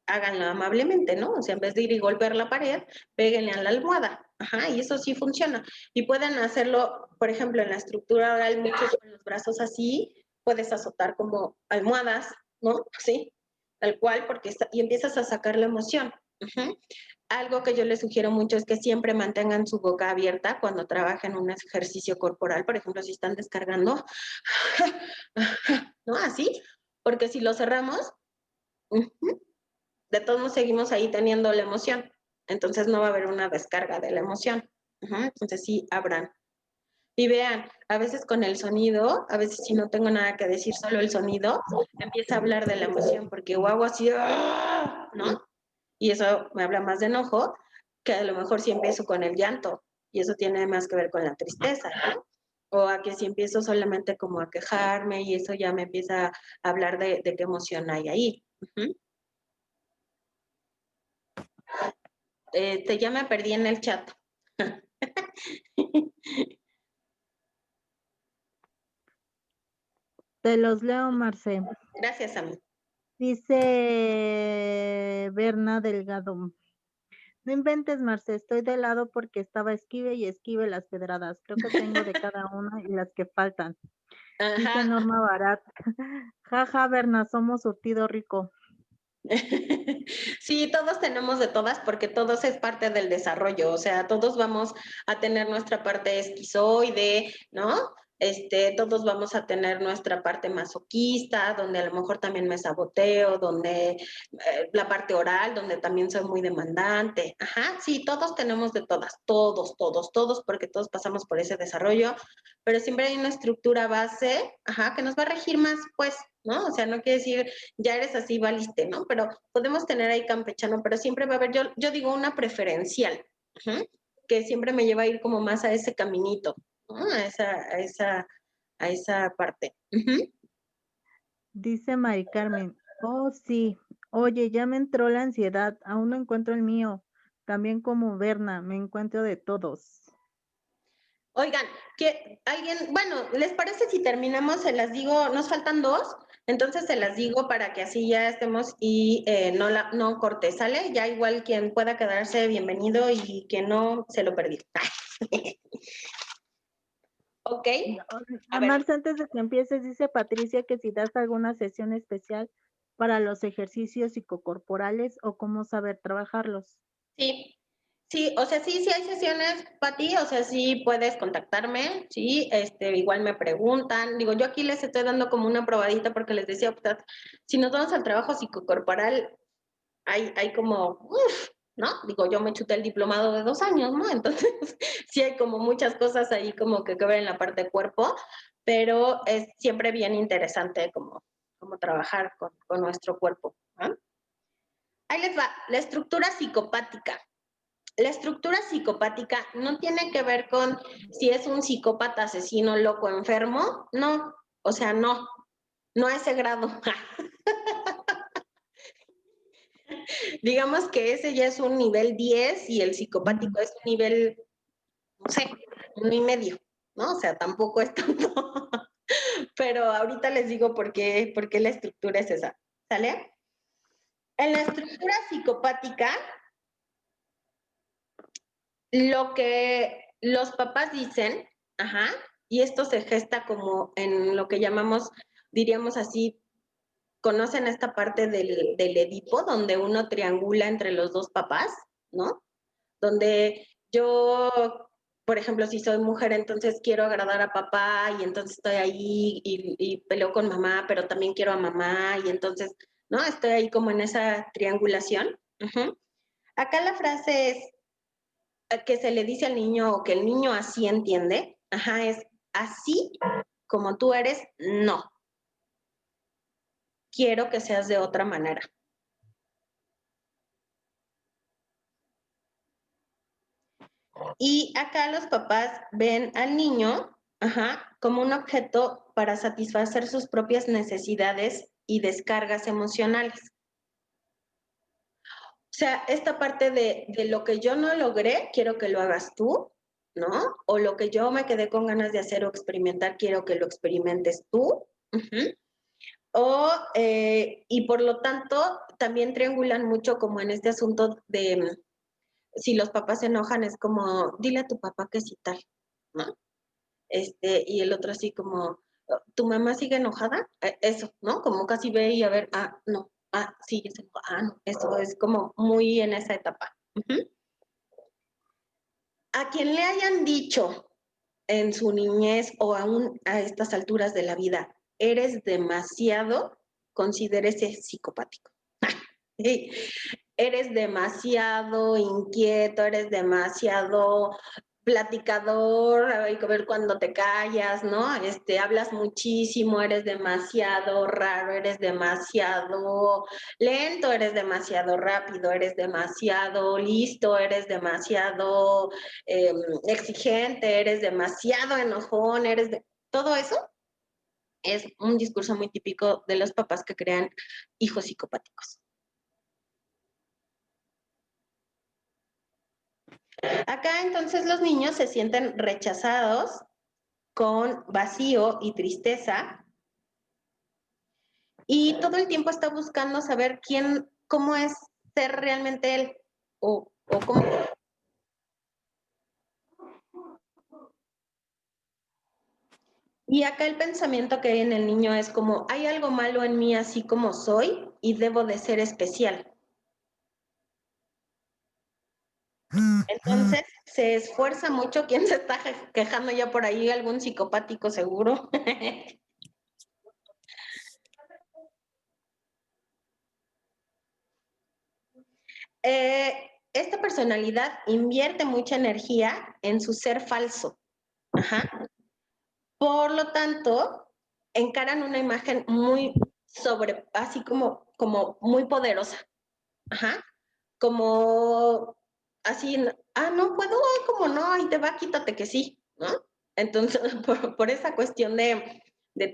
háganlo amablemente, ¿no? O sea, en vez de ir y golpear la pared, péguenle a la almohada. Y eso sí funciona. Y pueden hacerlo, por ejemplo, en la estructura oral, muchos con los brazos así, puedes azotar como almohadas, ¿no? Sí, tal cual, y empiezas a sacar la emoción. Algo que yo les sugiero mucho es que siempre mantengan su boca abierta cuando trabajen un ejercicio corporal, por ejemplo, si están descargando, ¿no? Así, porque si lo cerramos, de todos modos seguimos ahí teniendo la emoción, entonces no va a haber una descarga de la emoción. Entonces sí, abran. Y vean, a veces con el sonido, a veces si no tengo nada que decir, solo el sonido, empieza a hablar de la emoción, porque o hago así, ¿no? Y eso me habla más de enojo, que a lo mejor si empiezo con el llanto, y eso tiene más que ver con la tristeza, ¿no? O a que si empiezo solamente como a quejarme, y eso ya me empieza a hablar de qué emoción hay ahí. Ya me perdí en el chat. Te los leo, Marce. Gracias, Ami. Dice Berna Delgado. No inventes, Marce, estoy de lado porque estaba esquive y esquive las pedradas. Creo que tengo de cada una y las que faltan. Dice Norma Barat. Jaja, Berna, somos surtido rico. Sí, todos tenemos de todas porque todos es parte del desarrollo, o sea, todos vamos a tener nuestra parte esquizoide, ¿no? Todos vamos a tener nuestra parte masoquista, donde a lo mejor también me saboteo, donde la parte oral, donde también soy muy demandante. Sí, todos tenemos de todas, todos, porque todos pasamos por ese desarrollo, pero siempre hay una estructura base, que nos va a regir más, pues, ¿no? O sea, no quiere decir, ya eres así, valiste, ¿no? Pero podemos tener ahí campechano, pero siempre va a haber, yo digo una preferencial, que siempre me lleva a ir como más a ese caminito, ¿no? A esa parte. Dice Mari Carmen, oh sí, oye, ya me entró la ansiedad, aún no encuentro el mío. También como Berna, me encuentro de todos. Oigan, que alguien, bueno, ¿les parece si terminamos? Se las digo, nos faltan 2, entonces se las digo para que así ya estemos y no corte, ¿sale? Ya igual quien pueda quedarse, bienvenido, y quien no, se lo perdí. ¿Ok? A ver. Marce, antes de que empieces, dice Patricia que si das alguna sesión especial para los ejercicios psicocorporales o cómo saber trabajarlos. Sí, o sea, sí hay sesiones, Pati, o sea, sí puedes contactarme, sí, igual me preguntan, digo, yo aquí les estoy dando como una probadita porque les decía, si nos vamos al trabajo psicocorporal, hay como, ¿no? Digo, yo me chuté el diplomado de 2 años, ¿no? Entonces, sí hay como muchas cosas ahí como que ver en la parte de cuerpo, pero es siempre bien interesante como trabajar con nuestro cuerpo, ¿no? Ahí les va, la estructura psicopática. La estructura psicopática no tiene que ver con si es un psicópata, asesino, loco, enfermo, no, o sea, no a ese grado. Digamos que ese ya es un nivel 10 y el psicopático es un nivel, no sé, 1.5, ¿no? O sea, tampoco es tanto. Pero ahorita les digo por qué la estructura es esa, ¿sale? En la estructura psicopática, lo que los papás dicen, ajá, y esto se gesta como en lo que llamamos, diríamos así, ¿conocen esta parte del Edipo, donde uno triangula entre los dos papás, ¿no? Donde yo, por ejemplo, si soy mujer, entonces quiero agradar a papá y entonces estoy ahí y peleo con mamá, pero también quiero a mamá y entonces, ¿no? Estoy ahí como en esa triangulación. Acá la frase es que se le dice al niño o que el niño así entiende, ajá, es así como tú eres, no. Quiero que seas de otra manera. Y acá los papás ven al niño, ajá, como un objeto para satisfacer sus propias necesidades y descargas emocionales. O sea, esta parte de lo que yo no logré, quiero que lo hagas tú, ¿no? O lo que yo me quedé con ganas de hacer o experimentar, quiero que lo experimentes tú. Y por lo tanto, también triangulan mucho como en este asunto de si los papás se enojan, es como, dile a tu papá que sí tal, ¿no? Y el otro así como, ¿tu mamá sigue enojada? Eso, ¿no? Como casi ve y a ver, no, sí, ya se enoja, no, eso es como muy en esa etapa. A quien le hayan dicho en su niñez o aún a estas alturas de la vida, eres demasiado, considérese psicopático. Sí. Eres demasiado inquieto, eres demasiado platicador, hay que ver cuando te callas, ¿no? Hablas muchísimo, eres demasiado raro, eres demasiado lento, eres demasiado rápido, eres demasiado listo, eres demasiado exigente, eres demasiado enojón, todo eso es un discurso muy típico de los papás que crean hijos psicopáticos. Acá entonces los niños se sienten rechazados con vacío y tristeza y todo el tiempo está buscando saber cómo es ser realmente él o cómo. Y acá el pensamiento que hay en el niño es como, hay algo malo en mí así como soy y debo de ser especial. Entonces se esfuerza mucho. ¿Quién se está quejando ya por ahí? ¿Algún psicopático seguro? Esta personalidad invierte mucha energía en su ser falso. Ajá. Por lo tanto, encaran una imagen muy así como muy poderosa. Ajá. Como así, no puedo, como no, ahí te va, quítate que sí, ¿no? Entonces, por esa cuestión de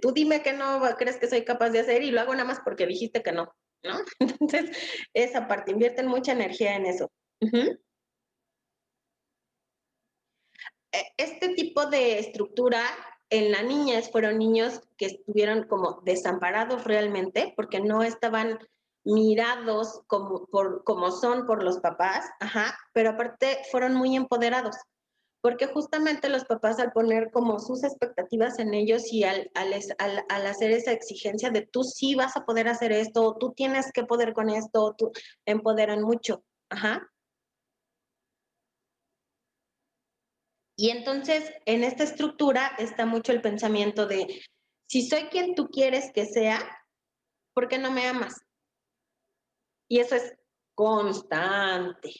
tú dime que no crees que soy capaz de hacer y lo hago nada más porque dijiste que no, ¿no? Entonces, esa parte, invierten mucha energía en eso. Este tipo de estructura en la niñez fueron niños que estuvieron como desamparados realmente porque no estaban mirados como son por los papás, ajá, pero aparte fueron muy empoderados, porque justamente los papás al poner como sus expectativas en ellos y al hacer esa exigencia de tú sí vas a poder hacer esto, tú tienes que poder con esto, tú empoderan mucho, ajá. Y entonces, en esta estructura está mucho el pensamiento de, si soy quien tú quieres que sea, ¿por qué no me amas? Y eso es constante.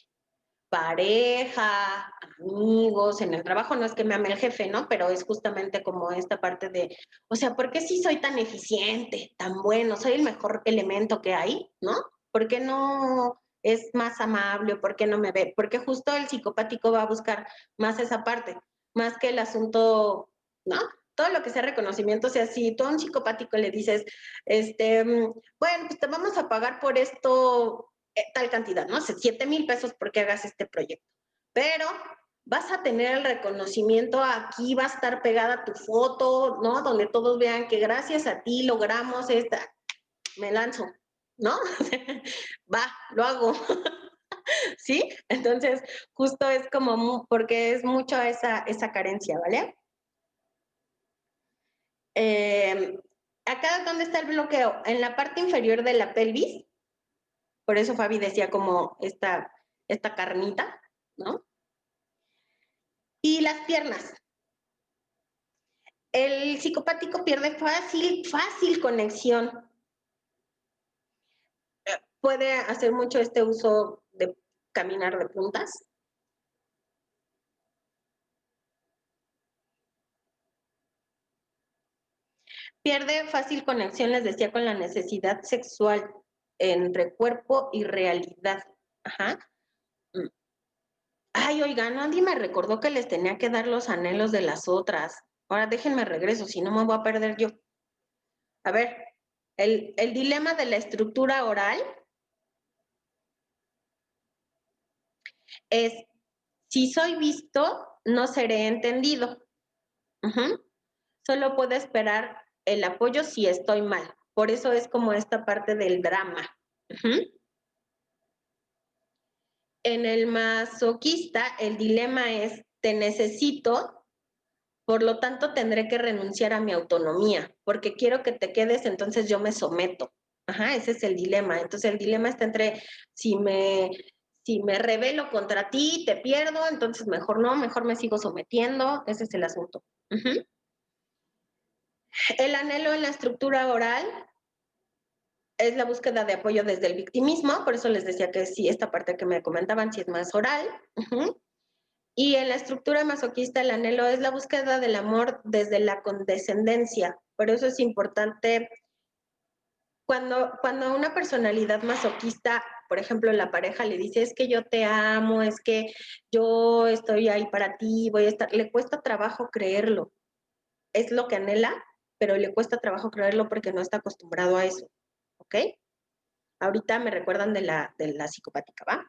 Pareja, amigos, en el trabajo no es que me ame el jefe, ¿no? Pero es justamente como esta parte de, o sea, ¿por qué sí soy tan eficiente, tan bueno, soy el mejor elemento que hay, ¿no? ¿Por qué no es más amable? ¿Por qué no me ve? Porque justo el psicopático va a buscar más esa parte, más que el asunto, ¿no? Todo lo que sea reconocimiento, o sea, si tú a un psicopático le dices, bueno, pues te vamos a pagar por esto tal cantidad, ¿no? 7,000 pesos porque hagas este proyecto. Pero vas a tener el reconocimiento, aquí va a estar pegada tu foto, ¿no? Donde todos vean que gracias a ti logramos esta. Me lanzo, ¿no? Va, lo hago. ¿Sí? Entonces, justo es como, porque es mucho esa carencia, ¿vale? Acá, ¿dónde está el bloqueo? En la parte inferior de la pelvis. Por eso Fabi decía como esta carnita, ¿no? Y las piernas. El psicopático pierde fácil conexión. Puede hacer mucho este uso de caminar de puntas. Pierde fácil conexión, les decía, con la necesidad sexual entre cuerpo y realidad. Ajá. Ay, oiga, nadie me recordó que les tenía que dar los anhelos de las otras. Ahora déjenme regreso, si no me voy a perder yo. A ver, el dilema de la estructura oral es, si soy visto, no seré entendido. Solo puedo esperar el apoyo si estoy mal. Por eso es como esta parte del drama. En el masoquista, el dilema es, te necesito, por lo tanto tendré que renunciar a mi autonomía, porque quiero que te quedes, entonces yo me someto. Ese es el dilema. Entonces el dilema está entre, si me rebelo contra ti, te pierdo, entonces mejor no, mejor me sigo sometiendo. Ese es el asunto. El anhelo en la estructura oral es la búsqueda de apoyo desde el victimismo, por eso les decía que sí, esta parte que me comentaban, sí es más oral. Y en la estructura masoquista, el anhelo es la búsqueda del amor desde la condescendencia. Por eso es importante, cuando una personalidad masoquista, por ejemplo, la pareja le dice, es que yo te amo, es que yo estoy ahí para ti, voy a estar, le cuesta trabajo creerlo. Es lo que anhela, pero le cuesta trabajo creerlo porque no está acostumbrado a eso. ¿Ok? Ahorita me recuerdan de la psicopática, ¿va?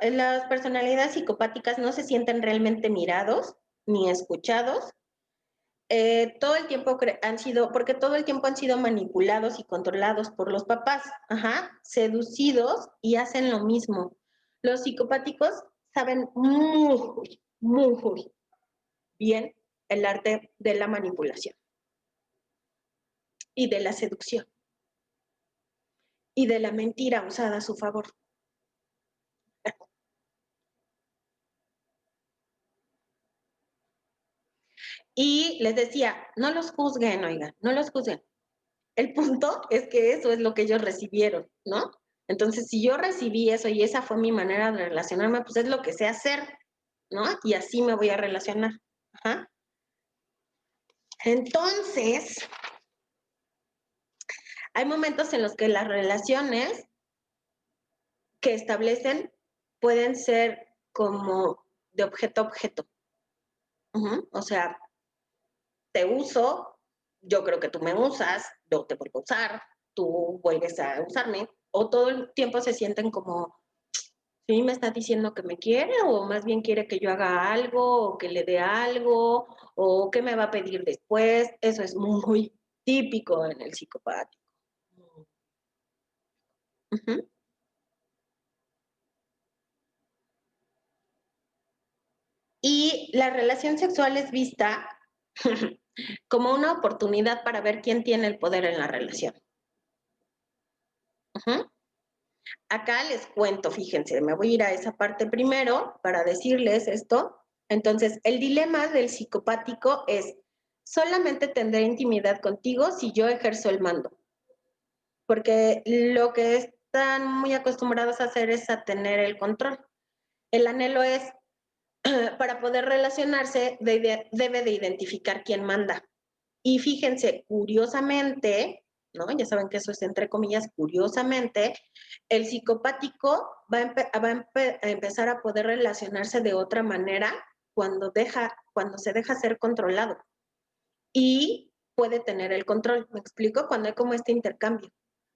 Las personalidades psicopáticas no se sienten realmente mirados ni escuchados. Todo el tiempo porque todo el tiempo han sido manipulados y controlados por los papás, seducidos y hacen lo mismo. Los psicopáticos saben muy bien el arte de la manipulación y de la seducción y de la mentira usada a su favor. Y les decía, no los juzguen, oigan, no los juzguen. El punto es que eso es lo que ellos recibieron, ¿no? Entonces, si yo recibí eso y esa fue mi manera de relacionarme, pues es lo que sé hacer, ¿no? Y así me voy a relacionar. Entonces, hay momentos en los que las relaciones que establecen pueden ser como de objeto a objeto. O sea, te uso, yo creo que tú me usas, yo te vuelvo a usar, tú vuelves a usarme, o todo el tiempo se sienten como, ¿sí me está diciendo que me quiere o más bien quiere que yo haga algo o que le dé algo o qué me va a pedir después? Eso es muy típico en el psicopático. Y la relación sexual es vista como una oportunidad para ver quién tiene el poder en la relación. Acá les cuento, fíjense, me voy a ir a esa parte primero para decirles esto. Entonces, el dilema del psicopático es, solamente tendré intimidad contigo si yo ejerzo el mando. Porque lo que están muy acostumbrados a hacer es a tener el control. El anhelo es, para poder relacionarse, debe de identificar quién manda. Y fíjense, curiosamente, ¿no? Ya saben que eso es entre comillas, curiosamente, el psicopático va a empezar a poder relacionarse de otra manera cuando se deja ser controlado. Y puede tener el control, ¿me explico? Cuando hay como este intercambio.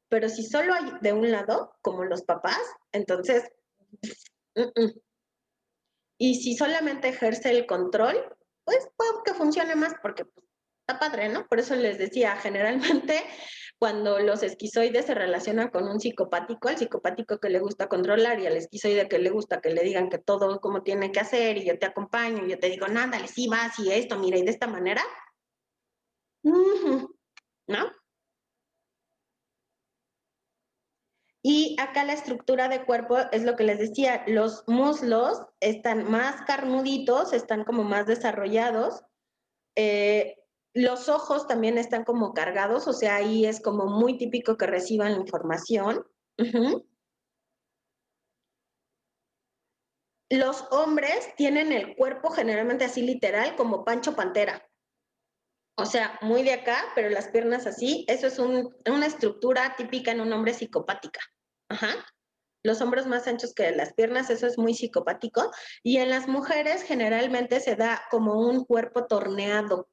Pero si solo hay de un lado, como los papás, entonces, y si solamente ejerce el control, pues puede que funcione más porque pues, está padre, ¿no? Por eso les decía, generalmente cuando los esquizoides se relacionan con un psicopático, el psicopático que le gusta controlar y al esquizoide que le gusta que le digan que todo como tiene que hacer y yo te acompaño y yo te digo, nándale, sí vas y esto, mira, y de esta manera, ¿no? Y acá la estructura de cuerpo es lo que les decía, los muslos están más carnuditos, están como más desarrollados, los ojos también están como cargados, o sea, ahí es como muy típico que reciban la información. Los hombres tienen el cuerpo generalmente así literal como Pancho Pantera. O sea, muy de acá, pero las piernas así. Eso es una estructura típica en un hombre psicopática. Ajá. Los hombros más anchos que las piernas, eso es muy psicopático. Y en las mujeres generalmente se da como un cuerpo torneado,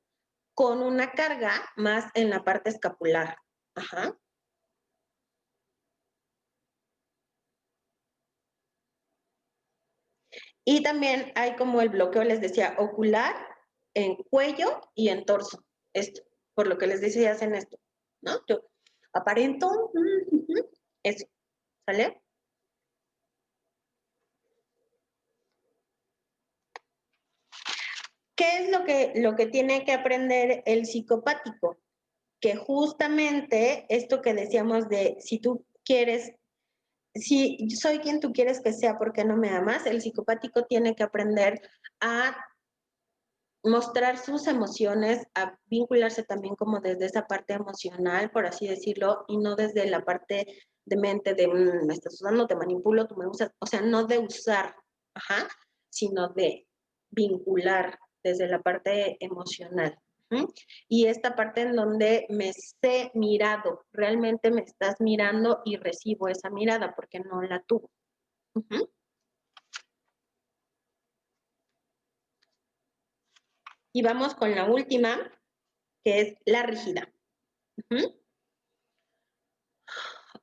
con una carga más en la parte escapular. Ajá. Y también hay como el bloqueo, les decía, ocular, en cuello y en torso. Esto, por lo que les decía, hacen esto, ¿no? Yo aparento, eso, ¿sale? ¿Qué es lo que tiene que aprender el psicopático? Que justamente esto que decíamos de si tú quieres, si soy quien tú quieres que sea porque no me amas, el psicopático tiene que aprender a mostrar sus emociones, a vincularse también como desde esa parte emocional, por así decirlo, y no desde la parte de mente de me estás usando, te manipulo, tú me usas, o sea, no de usar, ajá, sino de vincular desde la parte emocional. Y esta parte en donde me sé mirado, realmente me estás mirando y recibo esa mirada porque no la tuvo. Y vamos con la última, que es la rígida.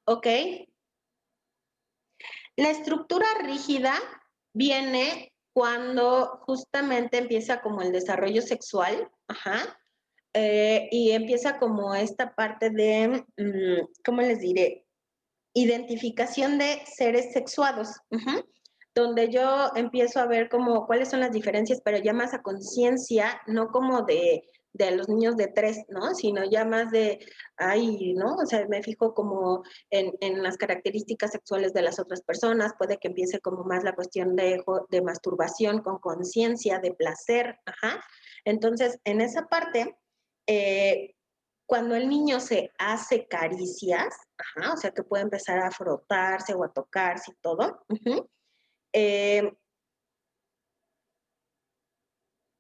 ¿Ok? La estructura rígida viene cuando justamente empieza como el desarrollo sexual, ajá, y empieza como esta parte de, ¿cómo les diré? Identificación de seres sexuados, donde yo empiezo a ver como cuáles son las diferencias, pero ya más a conciencia, no como de los niños de 3, ¿no? Sino ya más de, ay, ¿no? O sea, me fijo como en las características sexuales de las otras personas, puede que empiece como más la cuestión de masturbación con conciencia, de placer, ajá. Entonces, en esa parte, cuando el niño se hace caricias, ajá, o sea, que puede empezar a frotarse o a tocarse y todo,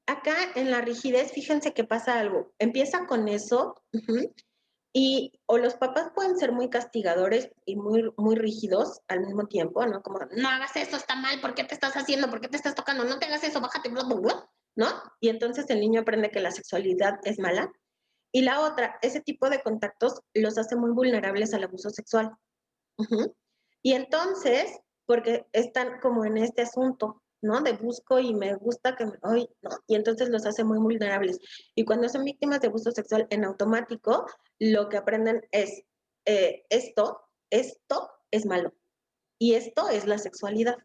acá en la rigidez, fíjense que pasa algo. Empieza con eso, y o los papás pueden ser muy castigadores y muy, muy rígidos al mismo tiempo, ¿no? Como, no hagas eso, está mal, ¿por qué te estás haciendo? ¿Por qué te estás tocando? No te hagas eso, bájate, bla, bla, bla, ¿no? Y entonces el niño aprende que la sexualidad es mala. Y la otra, ese tipo de contactos los hace muy vulnerables al abuso sexual. Y entonces, porque están como en este asunto, ¿no? De busco y me gusta que me, ay, ¿no? Y entonces los hace muy vulnerables. Y cuando son víctimas de abuso sexual en automático, lo que aprenden es, esto es malo. Y esto es la sexualidad.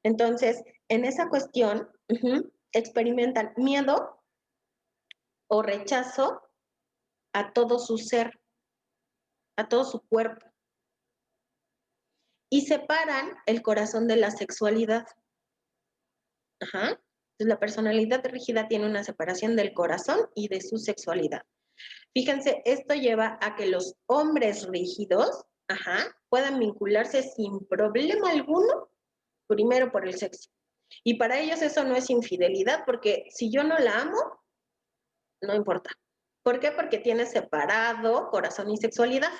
Entonces, en esa cuestión, experimentan miedo o rechazo a todo su ser, a todo su cuerpo. Y separan el corazón de la sexualidad. Ajá. Entonces, la personalidad rígida tiene una separación del corazón y de su sexualidad. Fíjense, esto lleva a que los hombres rígidos, puedan vincularse sin problema alguno, primero por el sexo. Y para ellos eso no es infidelidad, porque si yo no la amo, no importa. ¿Por qué? Porque tiene separado corazón y sexualidad.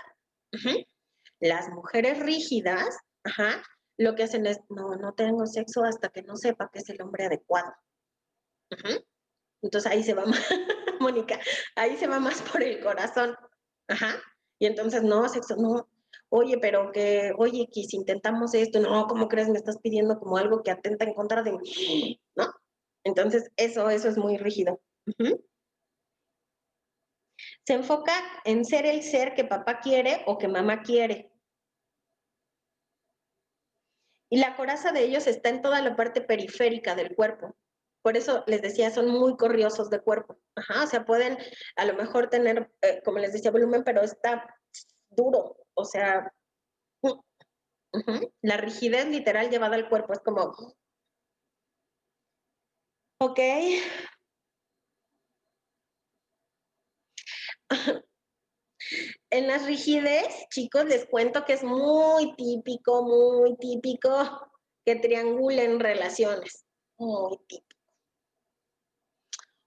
Las mujeres rígidas, lo que hacen es, no tengo sexo hasta que no sepa que es el hombre adecuado. Entonces ahí se va más, Mónica, ahí se va más por el corazón. Y entonces, no, sexo, no. Oye, pero oye, que si intentamos esto, no, ¿cómo crees? Me estás pidiendo como algo que atenta en contra de mí, ¿no? Entonces, eso es muy rígido. Se enfoca en ser el ser que papá quiere o que mamá quiere. Y la coraza de ellos está en toda la parte periférica del cuerpo. Por eso les decía, son muy corriosos de cuerpo. O sea, pueden a lo mejor tener, como les decía, volumen, pero está duro. O sea, la rigidez literal llevada al cuerpo es como, ok. En las rigidez, chicos, les cuento que es muy típico que triangulen relaciones. Muy típico.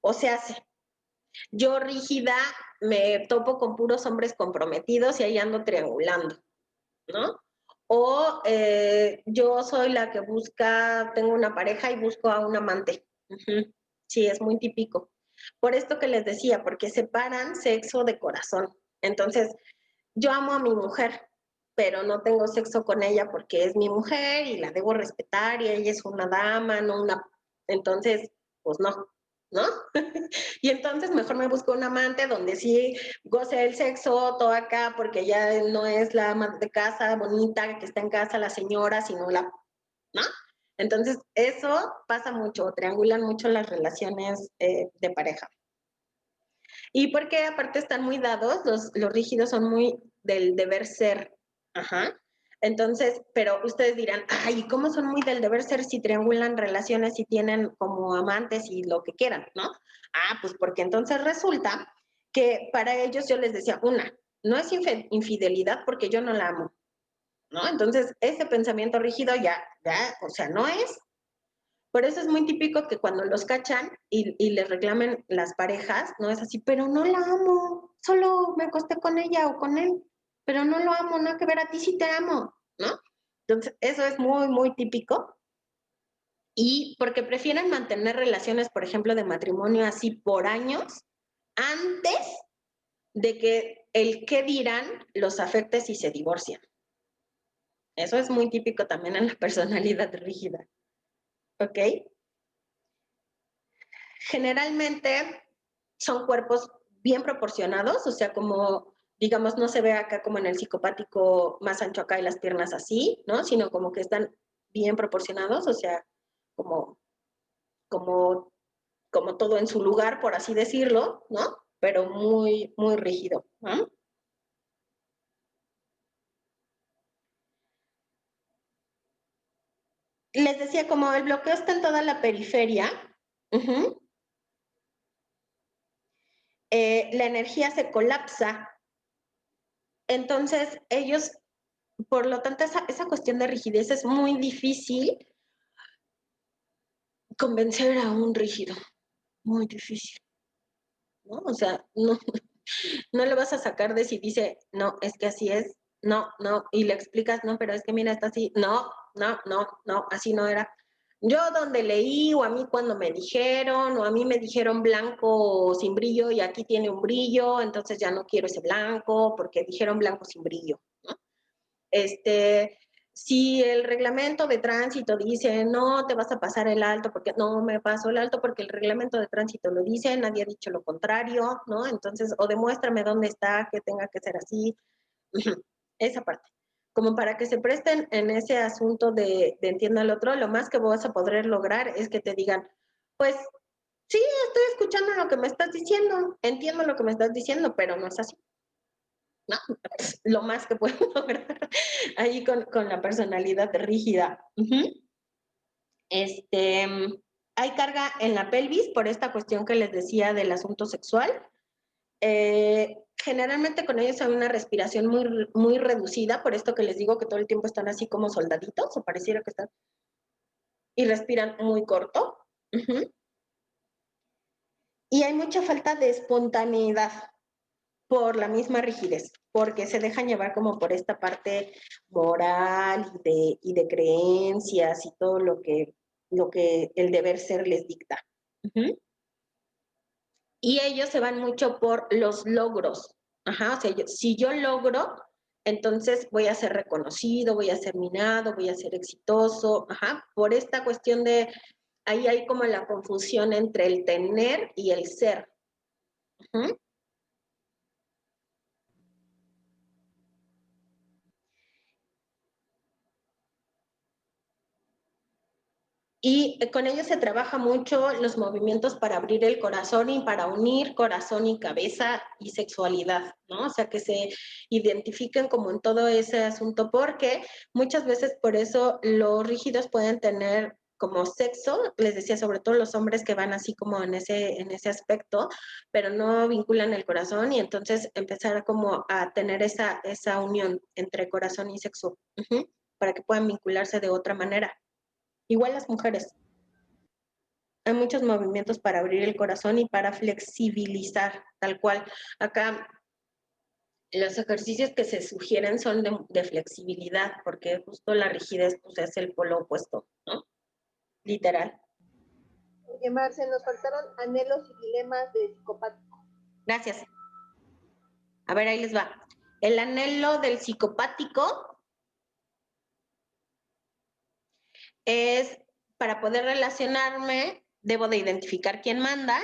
O sea, yo rígida me topo con puros hombres comprometidos y ahí ando triangulando, ¿no? O yo soy la que busca, tengo una pareja y busco a un amante. Sí, es muy típico. Por esto que les decía, porque separan sexo de corazón. Entonces, yo amo a mi mujer, pero no tengo sexo con ella porque es mi mujer y la debo respetar y ella es una dama, no una... Entonces, pues no, ¿no? Y entonces mejor me busco un amante donde sí goce el sexo, todo acá, porque ya no es la ama de casa bonita que está en casa, la señora, sino la... ¿no? Entonces, eso pasa mucho, triangulan mucho las relaciones de pareja. Y porque aparte están muy dados, los rígidos son muy del deber ser. Entonces, pero ustedes dirán, ay, ¿cómo son muy del deber ser si triangulan relaciones y tienen como amantes y lo que quieran, ¿no? Pues porque entonces resulta que para ellos yo les decía, no es infidelidad porque yo no la amo, ¿no? Entonces, ese pensamiento rígido ya, o sea, no es. Por eso es muy típico que cuando los cachan y les reclamen las parejas, no es así, pero no la amo, solo me acosté con ella o con él, pero no lo amo, no hay que ver, a ti sí te amo, ¿no? Entonces, eso es muy, muy típico. Y porque prefieren mantener relaciones, por ejemplo, de matrimonio así por años, antes de que el qué dirán los afecte si se divorcian. Eso es muy típico también en la personalidad rígida. ¿Ok? Generalmente son cuerpos bien proporcionados, o sea, como, digamos, no se ve acá como en el psicopático más ancho acá y las piernas así, ¿no? Sino como que están bien proporcionados, o sea, como todo en su lugar, por así decirlo, ¿no? Pero muy, muy rígido, ¿no? Les decía, como el bloqueo está en toda la periferia, la energía se colapsa. Entonces, ellos, por lo tanto, esa cuestión de rigidez es muy difícil convencer a un rígido, muy difícil, ¿no? O sea, no le vas a sacar de si dice, no, es que así es, no, y le explicas, no, pero es que mira, está así, no, así no era. Yo donde leí, o a mí cuando me dijeron, o a mí me dijeron blanco sin brillo y aquí tiene un brillo, entonces ya no quiero ese blanco porque dijeron blanco sin brillo, ¿no? Si el reglamento de tránsito dice no te vas a pasar el alto, porque no me paso el alto porque el reglamento de tránsito lo dice, nadie ha dicho lo contrario, ¿no? Entonces, o demuéstrame dónde está, que tenga que ser así, esa parte. Como para que se presten en ese asunto de entiendo al otro, lo más que vas a poder lograr es que te digan, pues sí, estoy escuchando lo que me estás diciendo, entiendo lo que me estás diciendo, pero no es así. ¿No? Lo más que puedo lograr ahí con la personalidad rígida. Hay carga en la pelvis por esta cuestión que les decía del asunto sexual. Generalmente con ellos hay una respiración muy reducida, por esto que les digo que todo el tiempo están así como soldaditos, o pareciera que están, y respiran muy corto. Y hay mucha falta de espontaneidad por la misma rigidez, porque se dejan llevar como por esta parte moral y de creencias y todo lo que el deber ser les dicta. Y ellos se van mucho por los logros. Ajá, o sea, si yo logro, entonces voy a ser reconocido, voy a ser minado, voy a ser exitoso. Ajá, por esta cuestión de, ahí hay como la confusión entre el tener y el ser. Y con ellos se trabaja mucho los movimientos para abrir el corazón y para unir corazón y cabeza y sexualidad, ¿no? O sea, que se identifiquen como en todo ese asunto, porque muchas veces por eso los rígidos pueden tener como sexo, les decía, sobre todo los hombres que van así como en ese aspecto, pero no vinculan el corazón y entonces empezar como a tener esa unión entre corazón y sexo, para que puedan vincularse de otra manera. Igual las mujeres. Hay muchos movimientos para abrir el corazón y para flexibilizar, tal cual. Acá los ejercicios que se sugieren son de flexibilidad, porque justo la rigidez pues, es el polo opuesto, ¿no? Literal. Oye, Marce, nos faltaron anhelos y dilemas de psicopático. Gracias. A ver, ahí les va. El anhelo del psicopático es, para poder relacionarme, debo de identificar quién manda.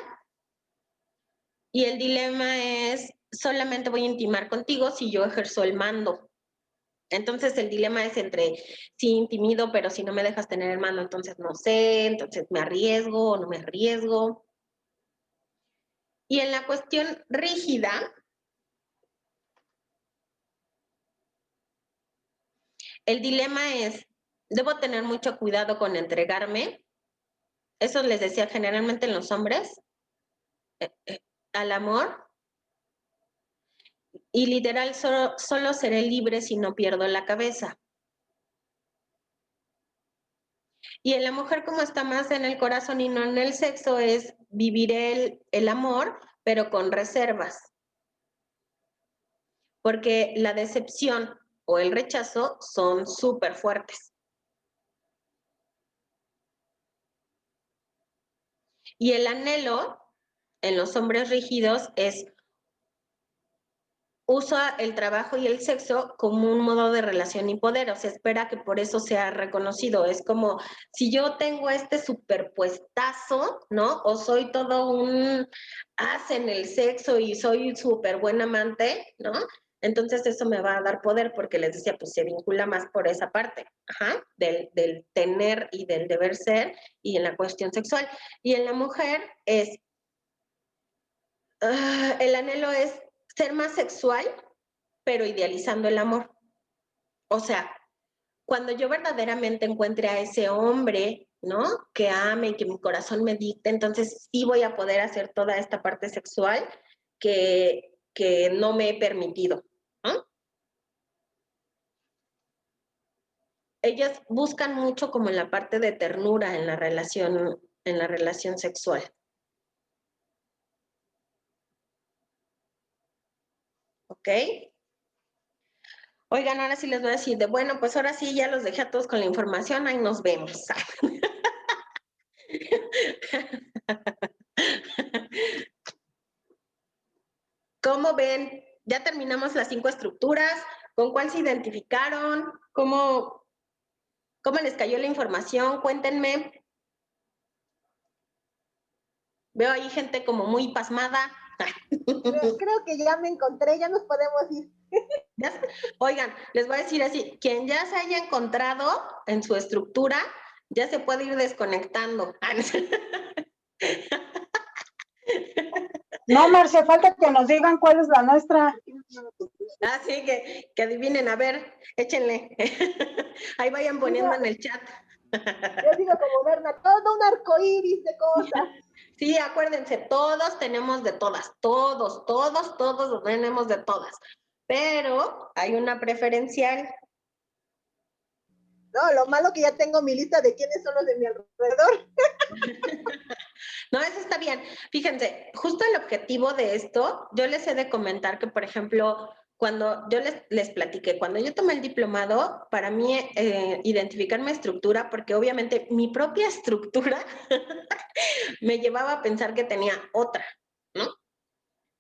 Y el dilema es, solamente voy a intimar contigo si yo ejerzo el mando. Entonces el dilema es entre, sí intimido, pero si no me dejas tener el mando, entonces no sé, entonces me arriesgo o no me arriesgo. Y en la cuestión rígida, el dilema es, debo tener mucho cuidado con entregarme. Eso les decía generalmente en los hombres, al amor. Y literal, solo seré libre si no pierdo la cabeza. Y en la mujer, como está más en el corazón y no en el sexo, es vivir el amor, pero con reservas. Porque la decepción o el rechazo son súper fuertes. Y el anhelo en los hombres rígidos es usa el trabajo y el sexo como un modo de relación y poder, o sea, espera que por eso sea reconocido. Es como, si yo tengo este superpuestazo, ¿no? O soy todo un as en el sexo y soy súper buen amante, ¿no? Entonces eso me va a dar poder porque les decía, pues se vincula más por esa parte, del tener y del deber ser y en la cuestión sexual. Y en la mujer es, el anhelo es ser más sexual, pero idealizando el amor. O sea, cuando yo verdaderamente encuentre a ese hombre, ¿no? Que ame y que mi corazón me dicte, entonces sí voy a poder hacer toda esta parte sexual que no me he permitido, ¿no? Ellas buscan mucho como en la parte de ternura en la relación sexual. ¿Ok? Oigan, ahora sí les voy a decir bueno, pues ahora sí ya los dejé a todos con la información, ahí nos vemos. ¿Cómo ven? Ya terminamos las 5 estructuras. ¿Con cuál se identificaron? ¿Cómo les cayó la información? Cuéntenme. Veo ahí gente como muy pasmada. Creo que ya me encontré, ya nos podemos ir. Oigan, les voy a decir así, quien ya se haya encontrado en su estructura, ya se puede ir desconectando. No, Marce, falta que nos digan cuál es la nuestra. Así que adivinen, a ver, échenle. Ahí vayan poniendo en el chat. Yo digo como Berna, todo un arcoíris de cosas. Sí, acuérdense, todos tenemos de todas, todos tenemos de todas, pero hay una preferencial. No, lo malo que ya tengo mi lista de quiénes son los de mi alrededor. No, eso está bien. Fíjense, justo el objetivo de esto, yo les he de comentar que, por ejemplo, cuando yo les platiqué, cuando yo tomé el diplomado, para mí identificar mi estructura, porque obviamente mi propia estructura me llevaba a pensar que tenía otra, ¿no?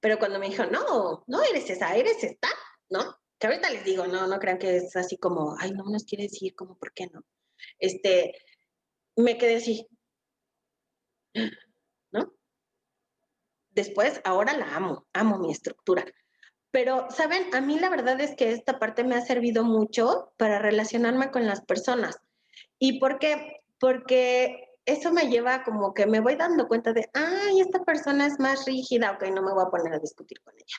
Pero cuando me dijo, no, no eres esa, eres esta, ¿no? Que ahorita les digo, no crean que es así como, ay, no nos quiere decir, como, ¿por qué no? Me quedé así, ¿no? Después, ahora la amo mi estructura. Pero, ¿saben? A mí la verdad es que esta parte me ha servido mucho para relacionarme con las personas. ¿Y por qué? Porque eso me lleva como que me voy dando cuenta de, ay, esta persona es más rígida, ok, no me voy a poner a discutir con ella.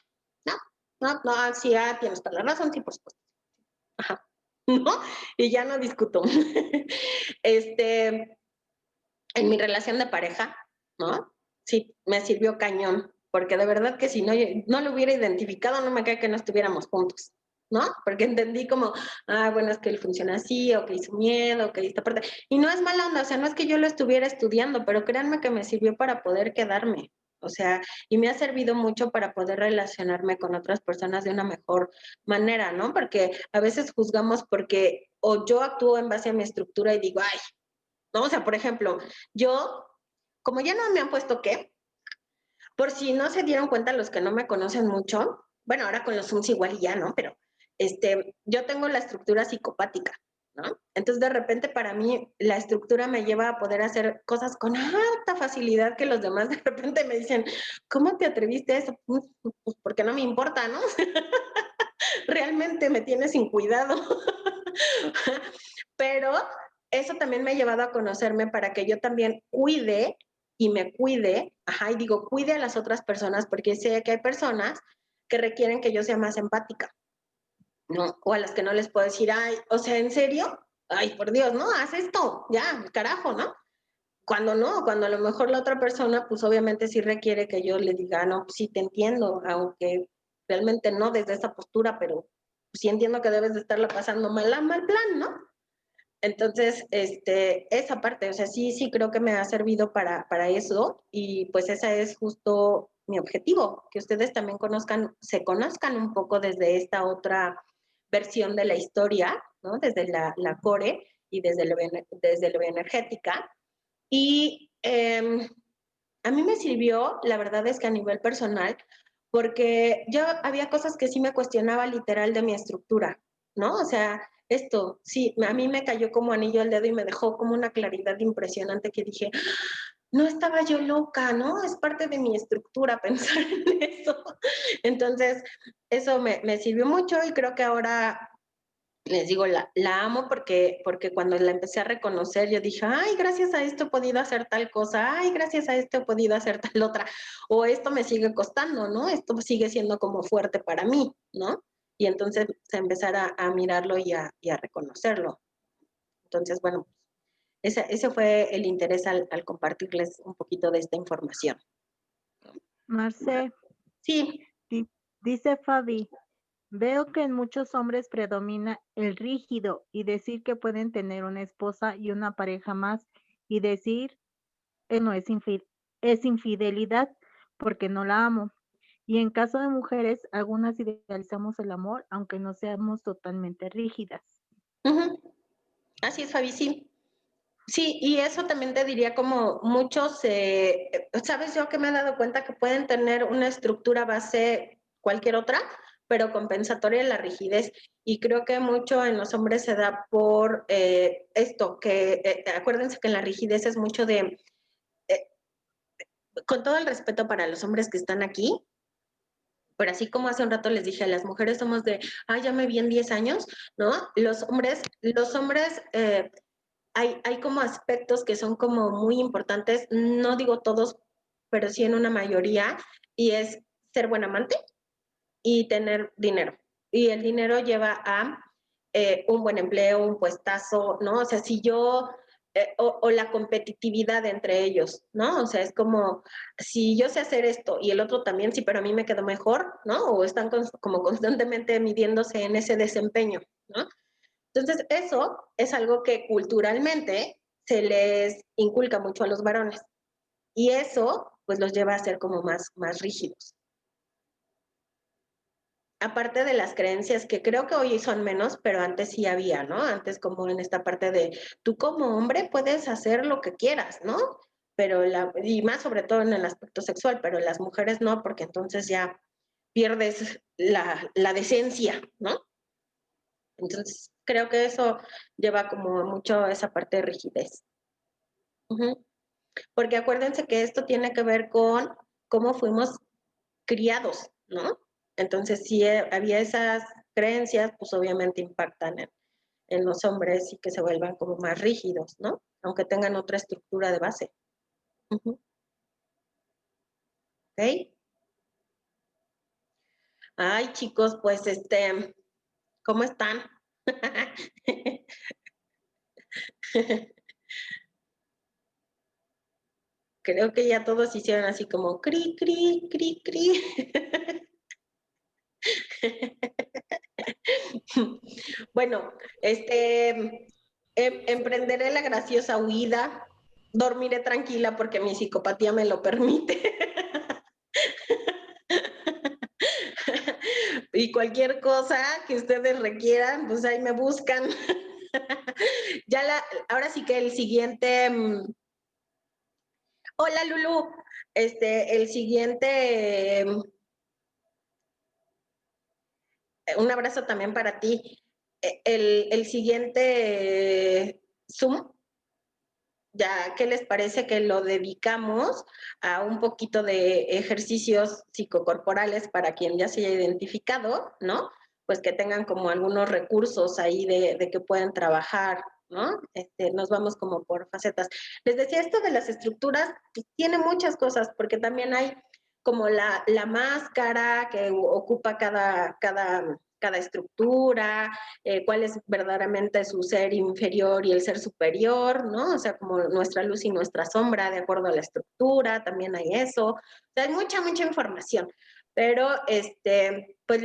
No, sí, tienes toda la razón, sí, por supuesto. Ajá. ¿No? Y ya no discuto. En mi relación de pareja, ¿no? Sí, me sirvió cañón, porque de verdad que si no lo hubiera identificado, no me cae que no estuviéramos juntos, ¿no? Porque entendí como, bueno, es que él funciona así, o que hizo miedo, o que esta parte. Y no es mala onda, o sea, no es que yo lo estuviera estudiando, pero créanme que me sirvió para poder quedarme. O sea, y me ha servido mucho para poder relacionarme con otras personas de una mejor manera, ¿no? Porque a veces juzgamos porque o yo actúo en base a mi estructura y digo, ay, ¿no? O sea, por ejemplo, yo, como ya no me han puesto qué, por si no se dieron cuenta los que no me conocen mucho, bueno, ahora con los Zooms igual y ya, ¿no? Pero yo tengo la estructura psicopática, ¿no? Entonces, de repente, para mí, la estructura me lleva a poder hacer cosas con alta facilidad que los demás de repente me dicen, ¿cómo te atreviste a eso? Pues porque no me importa, ¿no? Realmente me tiene sin cuidado. Pero eso también me ha llevado a conocerme para que yo también cuide y me cuide, y digo, cuide a las otras personas, porque sé que hay personas que requieren que yo sea más empática, ¿no? O a las que no les puedo decir, ay, o sea, ¿en serio? Ay, por Dios, no, haz esto, ya, carajo, ¿no? Cuando no, cuando a lo mejor la otra persona, pues obviamente sí requiere que yo le diga, no, pues sí te entiendo, aunque realmente no desde esa postura, pero sí entiendo que debes de estarla pasando mal plan, ¿no? Entonces, esa parte, o sea, sí creo que me ha servido para eso y pues ese es justo mi objetivo, que ustedes también se conozcan un poco desde esta otra versión de la historia, ¿no? Desde la core y desde lo energética. Y a mí me sirvió, la verdad es que a nivel personal, porque yo había cosas que sí me cuestionaba literal de mi estructura, ¿no? O sea, esto, sí, a mí me cayó como anillo al dedo y me dejó como una claridad impresionante que dije, no estaba yo loca, ¿no? Es parte de mi estructura pensar en eso. Entonces, eso me sirvió mucho y creo que ahora les digo, la amo porque cuando la empecé a reconocer, yo dije, ay, gracias a esto he podido hacer tal cosa, ay, gracias a esto he podido hacer tal otra, o esto me sigue costando, ¿no? Esto sigue siendo como fuerte para mí, ¿no? Y entonces empezar a mirarlo y a reconocerlo. Entonces, bueno, ese fue el interés al compartirles un poquito de esta información. Marce, Sí. Dice Fabi, veo que en muchos hombres predomina el rígido y decir que pueden tener una esposa y una pareja más y decir no es infidelidad porque no la amo. Y en caso de mujeres, algunas idealizamos el amor aunque no seamos totalmente rígidas. Así es, Fabi, sí. Sí, y eso también te diría como muchos, sabes yo que me he dado cuenta que pueden tener una estructura base cualquier otra, pero compensatoria en la rigidez. Y creo que mucho en los hombres se da por esto, que acuérdense que en la rigidez es mucho de, con todo el respeto para los hombres que están aquí, pero así como hace un rato les dije, las mujeres somos de, ya me vi en 10 años, ¿no? Los hombres hay como aspectos que son como muy importantes, no digo todos, pero sí en una mayoría, y es ser buen amante y tener dinero. Y el dinero lleva a un buen empleo, un puestazo, ¿no? O sea, si yo o la competitividad entre ellos, ¿no? O sea, es como, si yo sé hacer esto y el otro también, sí, pero a mí me quedó mejor, ¿no? O están como constantemente midiéndose en ese desempeño, ¿no? Entonces, eso es algo que culturalmente se les inculca mucho a los varones. Y eso, pues, los lleva a ser como más rígidos. Aparte de las creencias que creo que hoy son menos, pero antes sí había, ¿no? Antes como en esta parte de, tú como hombre puedes hacer lo que quieras, ¿no? Pero y más sobre todo en el aspecto sexual, pero las mujeres no, porque entonces ya pierdes la decencia, ¿no? Entonces, creo que eso lleva como mucho esa parte de rigidez. Porque acuérdense que esto tiene que ver con cómo fuimos criados, ¿no? Entonces, si había esas creencias, pues obviamente impactan en los hombres y que se vuelvan como más rígidos, ¿no? Aunque tengan otra estructura de base. ¿Ok? Ay, chicos, pues ¿cómo están? Creo que ya todos hicieron así como cri, cri, cri, cri. Bueno, emprenderé la graciosa huida, dormiré tranquila porque mi psicopatía me lo permite. Y cualquier cosa que ustedes requieran, pues ahí me buscan. Ahora sí que el siguiente. Hola Lulu, el siguiente. Un abrazo también para ti. El siguiente Zoom, ya, ¿qué les parece que lo dedicamos a un poquito de ejercicios psicocorporales para quien ya se haya identificado, ¿no? Pues que tengan como algunos recursos ahí de que pueden trabajar, ¿no? Nos vamos como por facetas. Les decía, esto de las estructuras pues, tiene muchas cosas, porque también hay como la máscara que ocupa cada estructura, cuál es verdaderamente su ser inferior y el ser superior, ¿no? O sea, como nuestra luz y nuestra sombra, de acuerdo a la estructura, también hay eso. O sea, hay mucha información. Pero, pues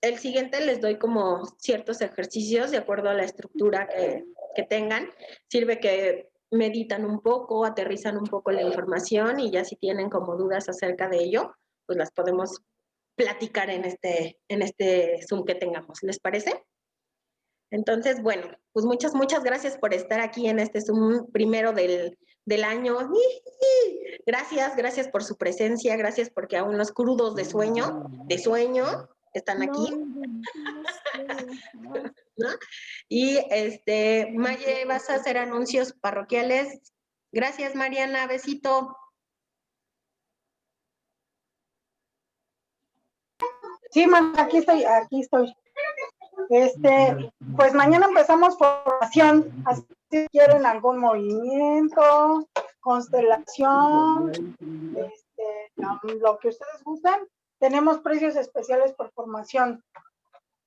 el siguiente les doy como ciertos ejercicios de acuerdo a la estructura que tengan. Sirve que meditan un poco, aterrizan un poco la información y ya si tienen como dudas acerca de ello, pues las podemos platicar en este Zoom que tengamos. ¿Les parece? Entonces, bueno, pues muchas gracias por estar aquí en este Zoom primero del año. Gracias por su presencia, gracias porque aún los crudos de sueño, están aquí. ¿No? Y Maye, ¿vas a hacer anuncios parroquiales? Gracias, Mariana, besito. Sí, aquí estoy. Pues mañana empezamos formación, así si quieren algún movimiento, constelación, lo que ustedes gusten, tenemos precios especiales por formación.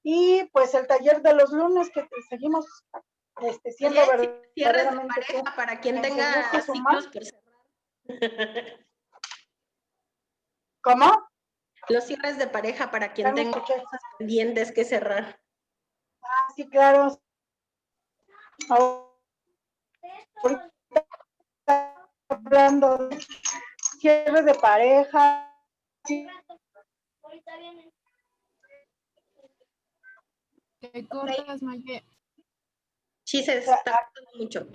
Y pues el taller de los lunes que seguimos siendo cierres de pareja para quien tenga ciclos por cerrar. ¿Cómo? Los cierres de pareja para quien tenga cosas pendientes que cerrar. Ah, sí, claro. Hablando de cierres de pareja. Te cortas, Maye. Sí, se está cortando mucho.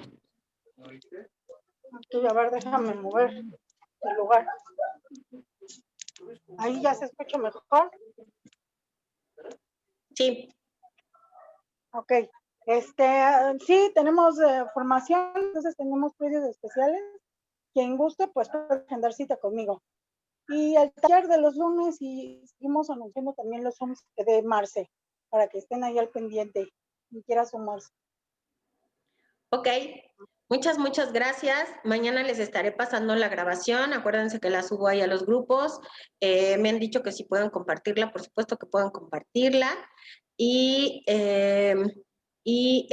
A ver, déjame mover el lugar. Ahí ya se escucha mejor. Sí. Ok. Sí, tenemos formación, entonces tenemos precios especiales. Quien guste, pues puede agendar cita conmigo. Y el taller de los lunes y seguimos anunciando también los Zooms de Marce, para que estén ahí al pendiente y quiera sumarse. Ok, muchas gracias. Mañana les estaré pasando la grabación. Acuérdense que la subo ahí a los grupos. Me han dicho que si pueden compartirla, por supuesto que pueden compartirla. Y y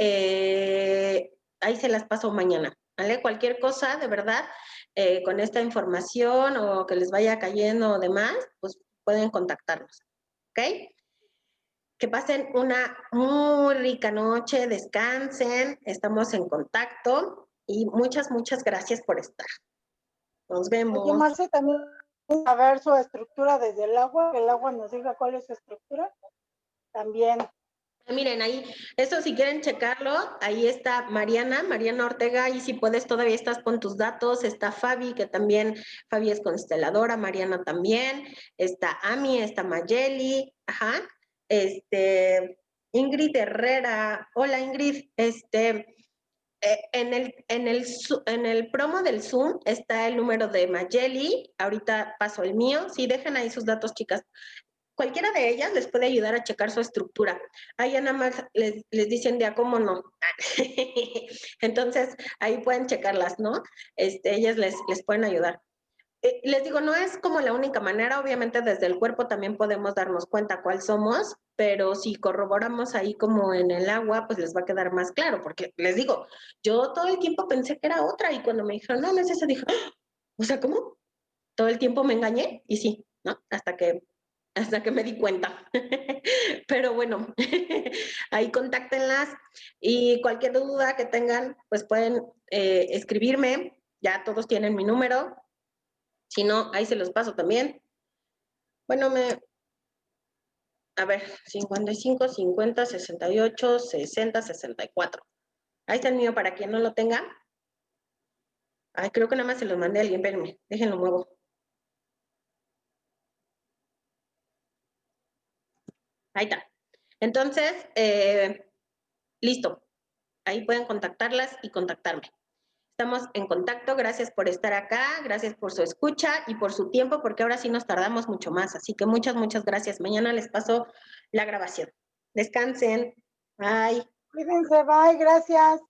ahí se las paso mañana, ¿vale? Cualquier cosa, de verdad, con esta información o que les vaya cayendo o demás, pues pueden contactarnos, ¿ok? Que pasen una muy rica noche, descansen, estamos en contacto y muchas, muchas gracias por estar. Nos vemos. Oye, Marce, también a ver su estructura desde el agua, que el agua nos diga cuál es su estructura. También. Miren, ahí, eso si quieren checarlo, ahí está Mariana Ortega, y si puedes todavía estás con tus datos, está Fabi, que también, Fabi es consteladora, Mariana también, está Ami, está Mayeli, ajá, Ingrid Herrera, hola Ingrid, en el promo del Zoom está el número de Mayeli, ahorita paso el mío, sí, dejen ahí sus datos, chicas. Cualquiera de ellas les puede ayudar a checar su estructura. Ahí ya nada más les dicen de a cómo no. Entonces, ahí pueden checarlas, ¿no? Ellas les pueden ayudar. Les digo, no es como la única manera, obviamente desde el cuerpo también podemos darnos cuenta cuál somos, pero si corroboramos ahí como en el agua, pues les va a quedar más claro, porque les digo, yo todo el tiempo pensé que era otra y cuando me dijeron, no, no es esa, dije, ¡ah! O sea, ¿cómo? Todo el tiempo me engañé y sí, ¿no? Hasta que me di cuenta. Pero bueno, ahí contáctenlas y cualquier duda que tengan, pues pueden escribirme, ya todos tienen mi número, si no, ahí se los paso también. Bueno, a ver, 55, 50, 68, 60, 64. Ahí está el mío para quien no lo tenga. Ay, creo que nada más se los mandé a alguien, espérenme, déjenlo muevo. Ahí está. Entonces, listo. Ahí pueden contactarlas y contactarme. Estamos en contacto. Gracias por estar acá. Gracias por su escucha y por su tiempo, porque ahora sí nos tardamos mucho más. Así que muchas, muchas gracias. Mañana les paso la grabación. Descansen. Bye. Cuídense, bye, gracias.